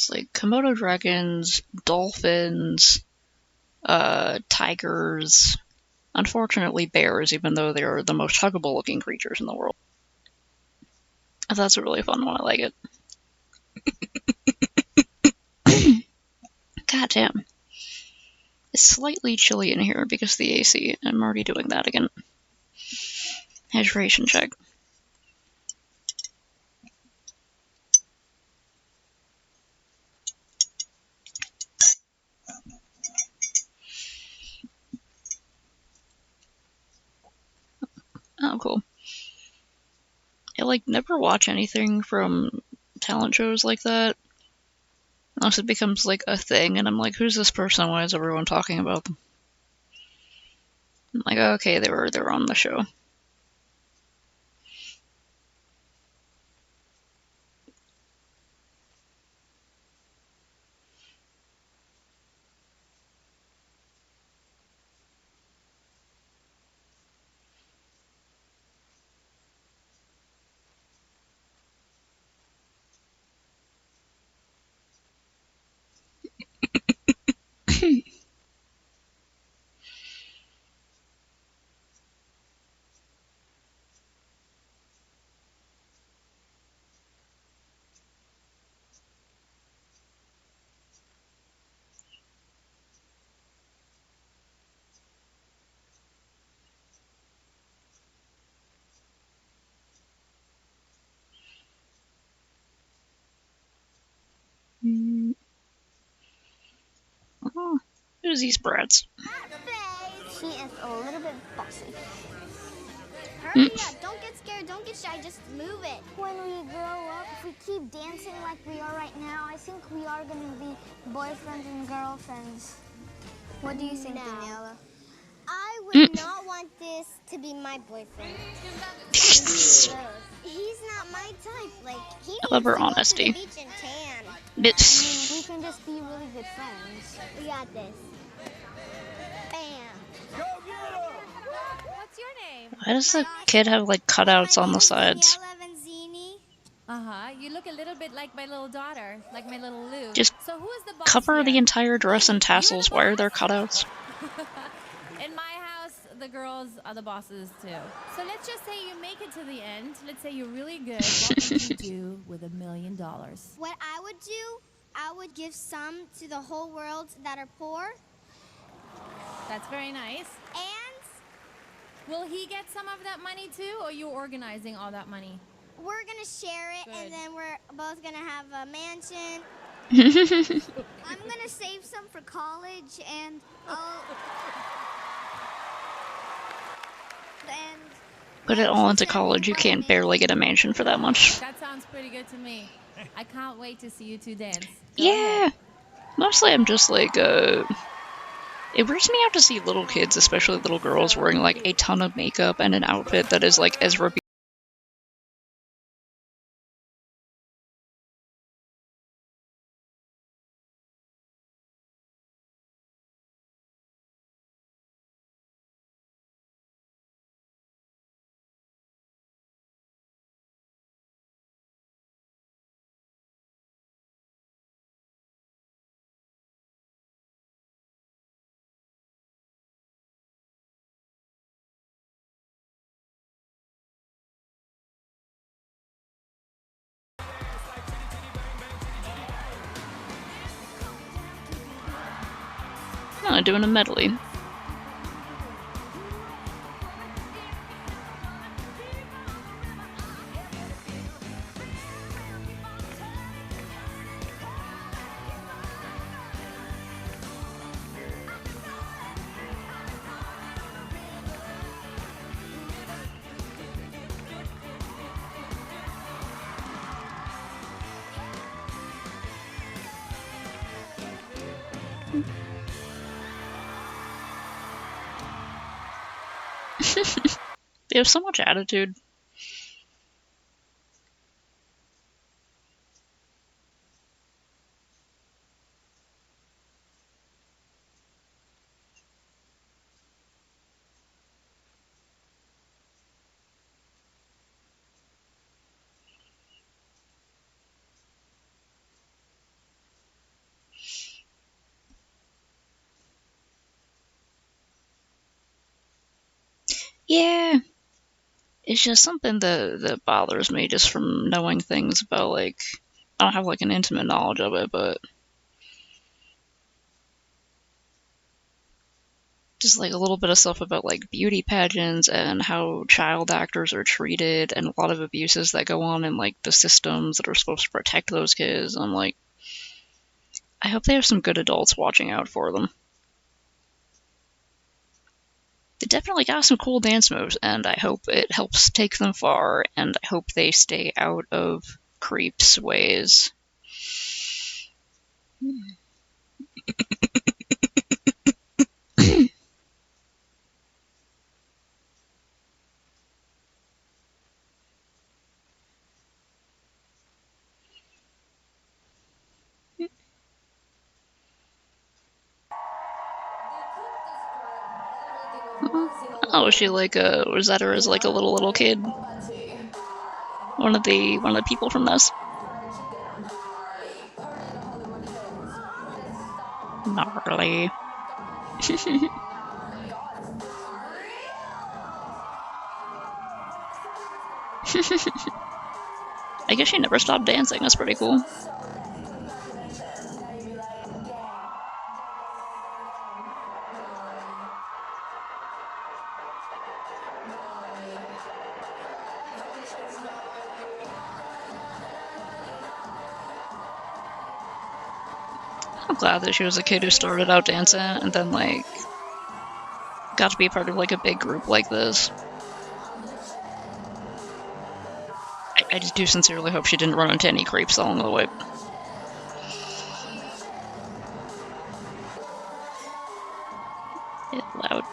It's like Komodo dragons, dolphins, tigers, unfortunately bears, even though they are the most huggable looking creatures in the world. That's a really fun one, I like it. God damn. It's slightly chilly in here because of the AC. I'm already doing that again. Hydration check. Oh, cool. I, like, never watch anything from talent shows like that. Unless it becomes, like, a thing, and I'm like, who's this person? Why is everyone talking about them? I'm like, okay, they were on the show. Oh, who's these brats? She is a little bit bossy. Hurry up, don't get scared, don't get shy, just move it. When we grow up, if we keep dancing like we are right now, I think we are going to be boyfriends and girlfriends. What do you think, Daniela? I would not want this to be my boyfriend. He's not my type. Like, he needs I love her to honesty. go to the beach and tan. It's... We can just be really good friends. We got this. Bam. What's your name? Why does the kid have, like, cutouts on the sides? Uh-huh. You look a little bit like my little daughter, like my little Lou. Just so who is the boss cover here? the entire dress in tassels. Why are there cutouts? In my house, the girls are the bosses too. So let's just say you make it to the end. Let's say you're really good. What would you do with $1 million? What I would do, I would give some to the whole world that are poor. That's very nice. And will he get some of that money too, or are you organizing all that money? we're gonna share it, and then we're both gonna have a mansion. I'm gonna save some for college, and Put it all into college. You can't barely get a mansion for that much. That sounds pretty good to me. I can't wait to see you two dance. Yeah. Mostly I'm just like, it weirds me out to see little kids, especially little girls, wearing like a ton of makeup and an outfit that is like Ezra. No, doing a medley. They have so much attitude. Yeah. It's just something that bothers me just from knowing things about, like, I don't have, like, an intimate knowledge of it, but just, like, a little bit of stuff about, like, beauty pageants and how child actors are treated and a lot of abuses that go on in, like, the systems that are supposed to protect those kids. I'm like, I hope they have some good adults watching out for them. They definitely got some cool dance moves, and I hope it helps take them far, and I hope they stay out of creeps' ways. Oh, was she like was that her as like a little kid? One of the people from this. Gnarly. I guess she never stopped dancing. That's pretty cool. I'm glad that she was a kid who started out dancing and then, like, got to be part of, like, a big group like this. I just do sincerely hope she didn't run into any creeps along the way. It's loud.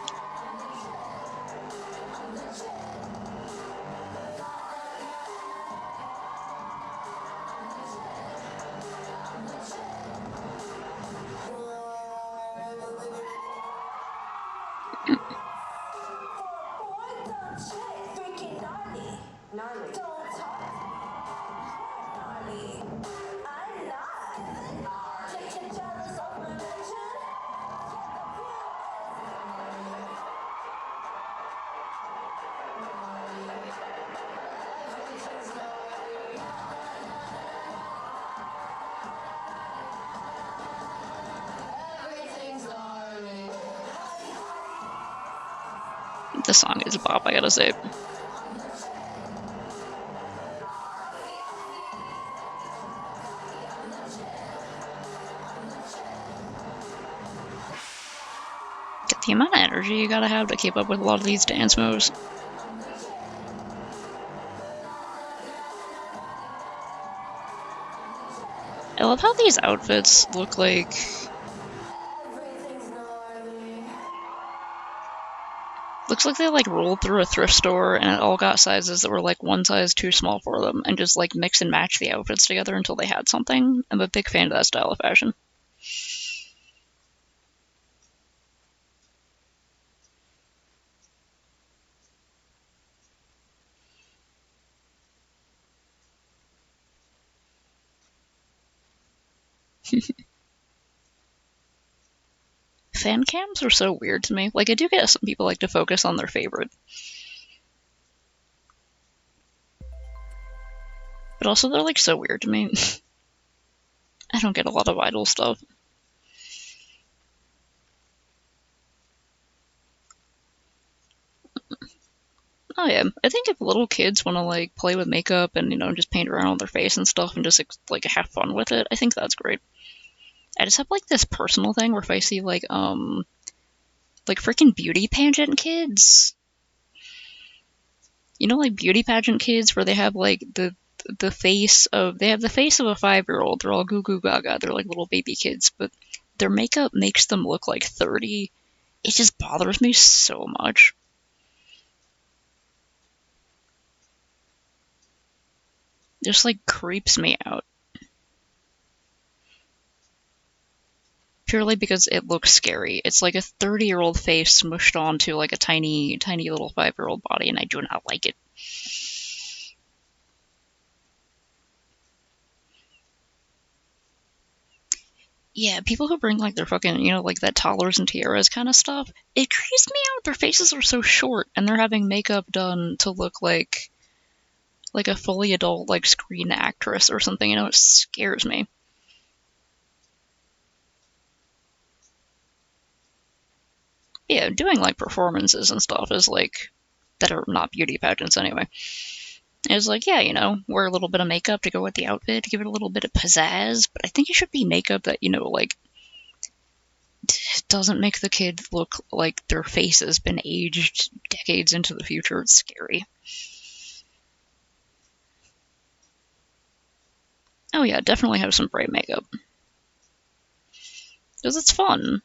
The song is a bop, I gotta say. The amount of energy you gotta have to keep up with a lot of these dance moves. I love how these outfits look like... Looks like they, like, rolled through a thrift store and it all got sizes that were, like, one size too small for them and just, like, mix and match the outfits together until they had something. I'm a big fan of that style of fashion. Fan cams are so weird to me. Like, I do get some people like to focus on their favorite. But also, they're, like, so weird to me. I don't get a lot of idol stuff. Oh yeah, I think if little kids want to, like, play with makeup and, you know, just paint around on their face and stuff and just, like, have fun with it, I think that's great. I just have, like, this personal thing where if I see, like freaking beauty pageant kids. You know, like, beauty pageant kids where they have, like, the face of... They have the face of a 5-year-old. They're all goo goo gaga. They're, like, little baby kids, but their makeup makes them look like 30. It just bothers me so much. Just, like, creeps me out. Purely because it looks scary. It's like a 30-year-old face smushed onto, like, a tiny, tiny little 5-year-old body, and I do not like it. Yeah, people who bring like their fucking, like that toddlers and tiaras kind of stuff, it creeps me out. Their faces are so short and they're having makeup done to look like a fully adult like screen actress or something, it scares me. Yeah, doing like performances and stuff is like that are not beauty pageants anyway. It's like, yeah, wear a little bit of makeup to go with the outfit, give it a little bit of pizzazz, but I think it should be makeup that, like doesn't make the kid look like their face has been aged decades into the future. It's scary. Oh yeah, definitely have some bright makeup. Because it's fun.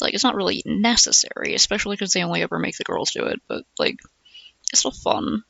Like, it's not really necessary, especially because they only ever make the girls do it, but, like, it's still fun.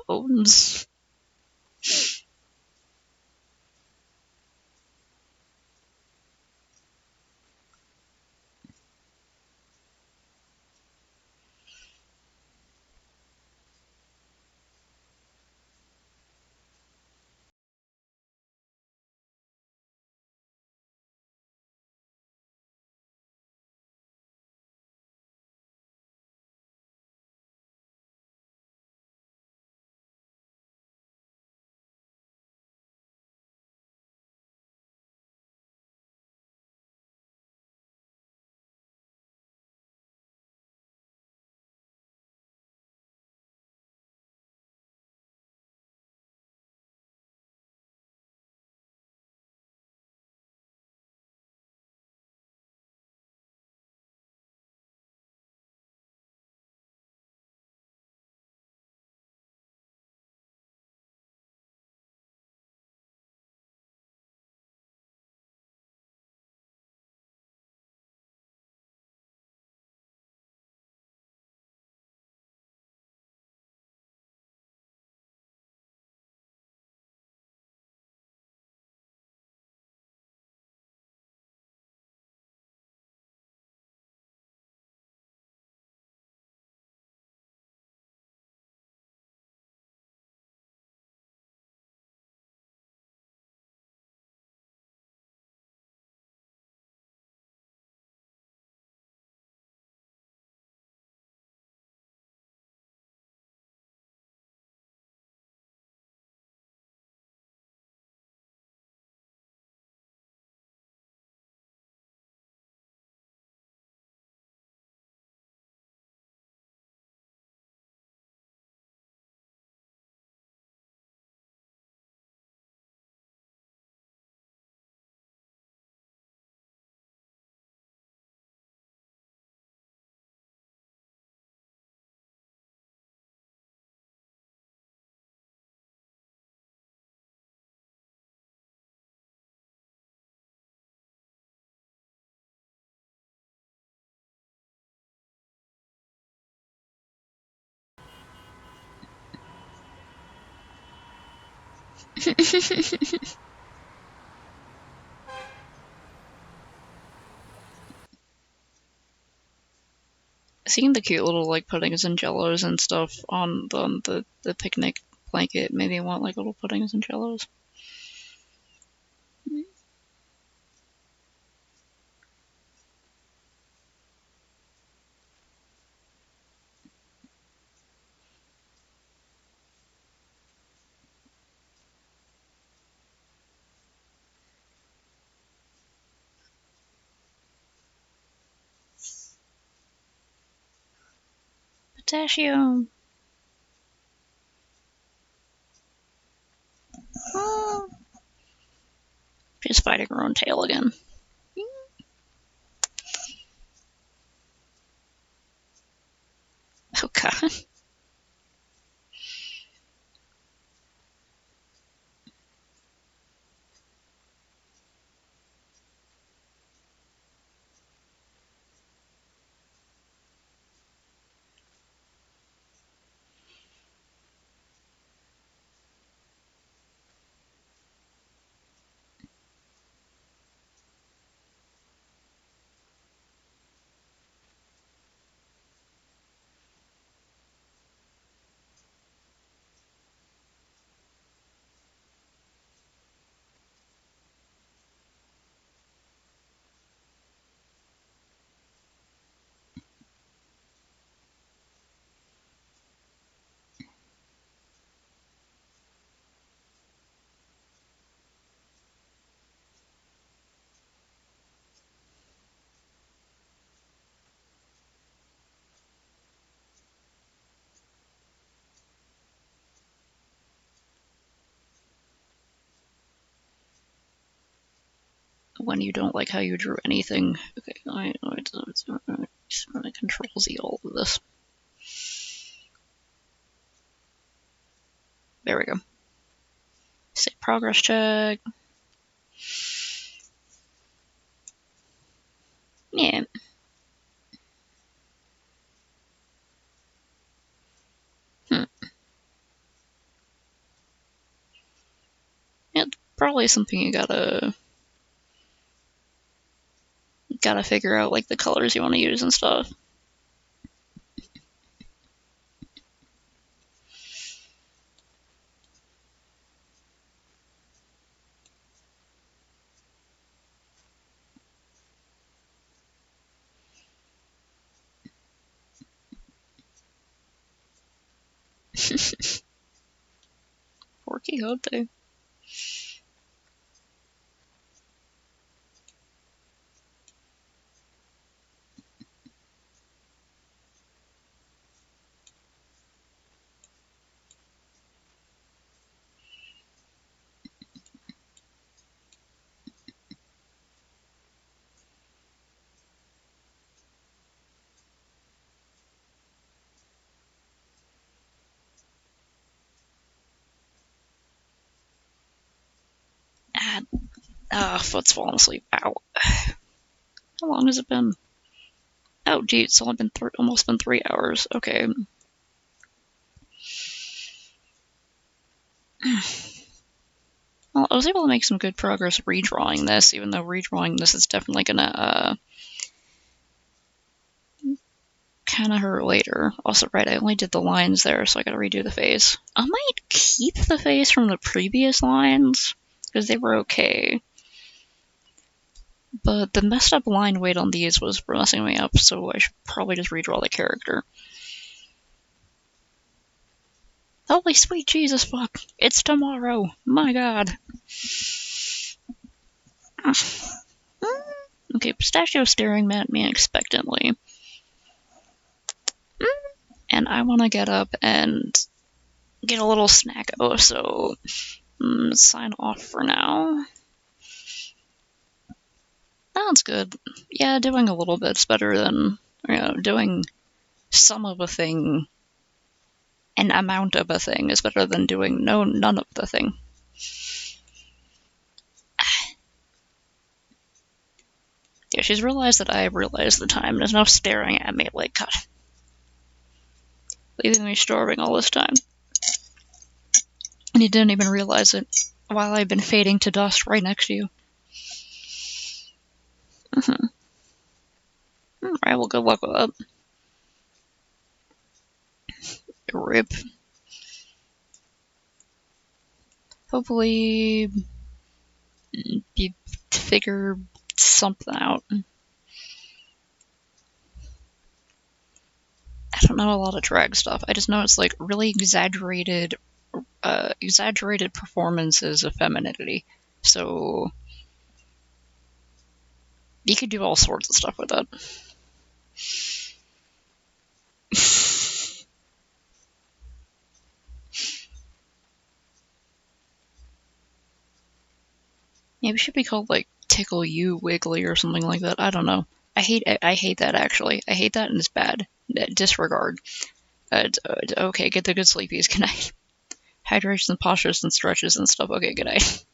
Bones. Seeing the cute little like puddings and jellos and stuff on the picnic blanket made me want like little puddings and jellos. Pistachio. Oh. She's fighting her own tail again. Oh god. When you don't like how you drew anything. Okay, I'm gonna Control Z all of this. There we go. Save progress check. Yeah. Yeah, it's probably something you gotta figure out, like the colors you want to use and stuff. For Quixote. Foot's falling asleep. Ow. How long has it been? Oh, gee, it's only been almost been 3 hours. Okay. Well, I was able to make some good progress redrawing this, even though redrawing this is definitely gonna, kinda hurt later. Also, right, I only did the lines there, so I gotta redo the face. I might keep the face from the previous lines, because they were okay. But the messed up line weight on these was messing me up, so I should probably just redraw the character. Holy sweet Jesus fuck, it's tomorrow, my god. Okay, Pistachio staring at me expectantly. And I want to get up and get a little snacko, so sign off for now. That's good. Yeah, doing a little bit's better than, doing some of a thing. An amount of a thing is better than doing none of the thing. Yeah, she's realized that I realized the time and is now staring at me like, God, leaving me starving all this time. And you didn't even realize it while I've been fading to dust right next to you. Alright, well, good luck with that. RIP. Hopefully, you figure something out. I don't know a lot of drag stuff. I just know it's like really exaggerated performances of femininity. So you could do all sorts of stuff with that. Maybe it should be called like Tickle You Wiggly or something like that. I don't know. I hate that actually. I hate that and it's bad. Disregard. Okay, get the good sleepies. Good night. Hydrations and postures and stretches and stuff. Okay, good night.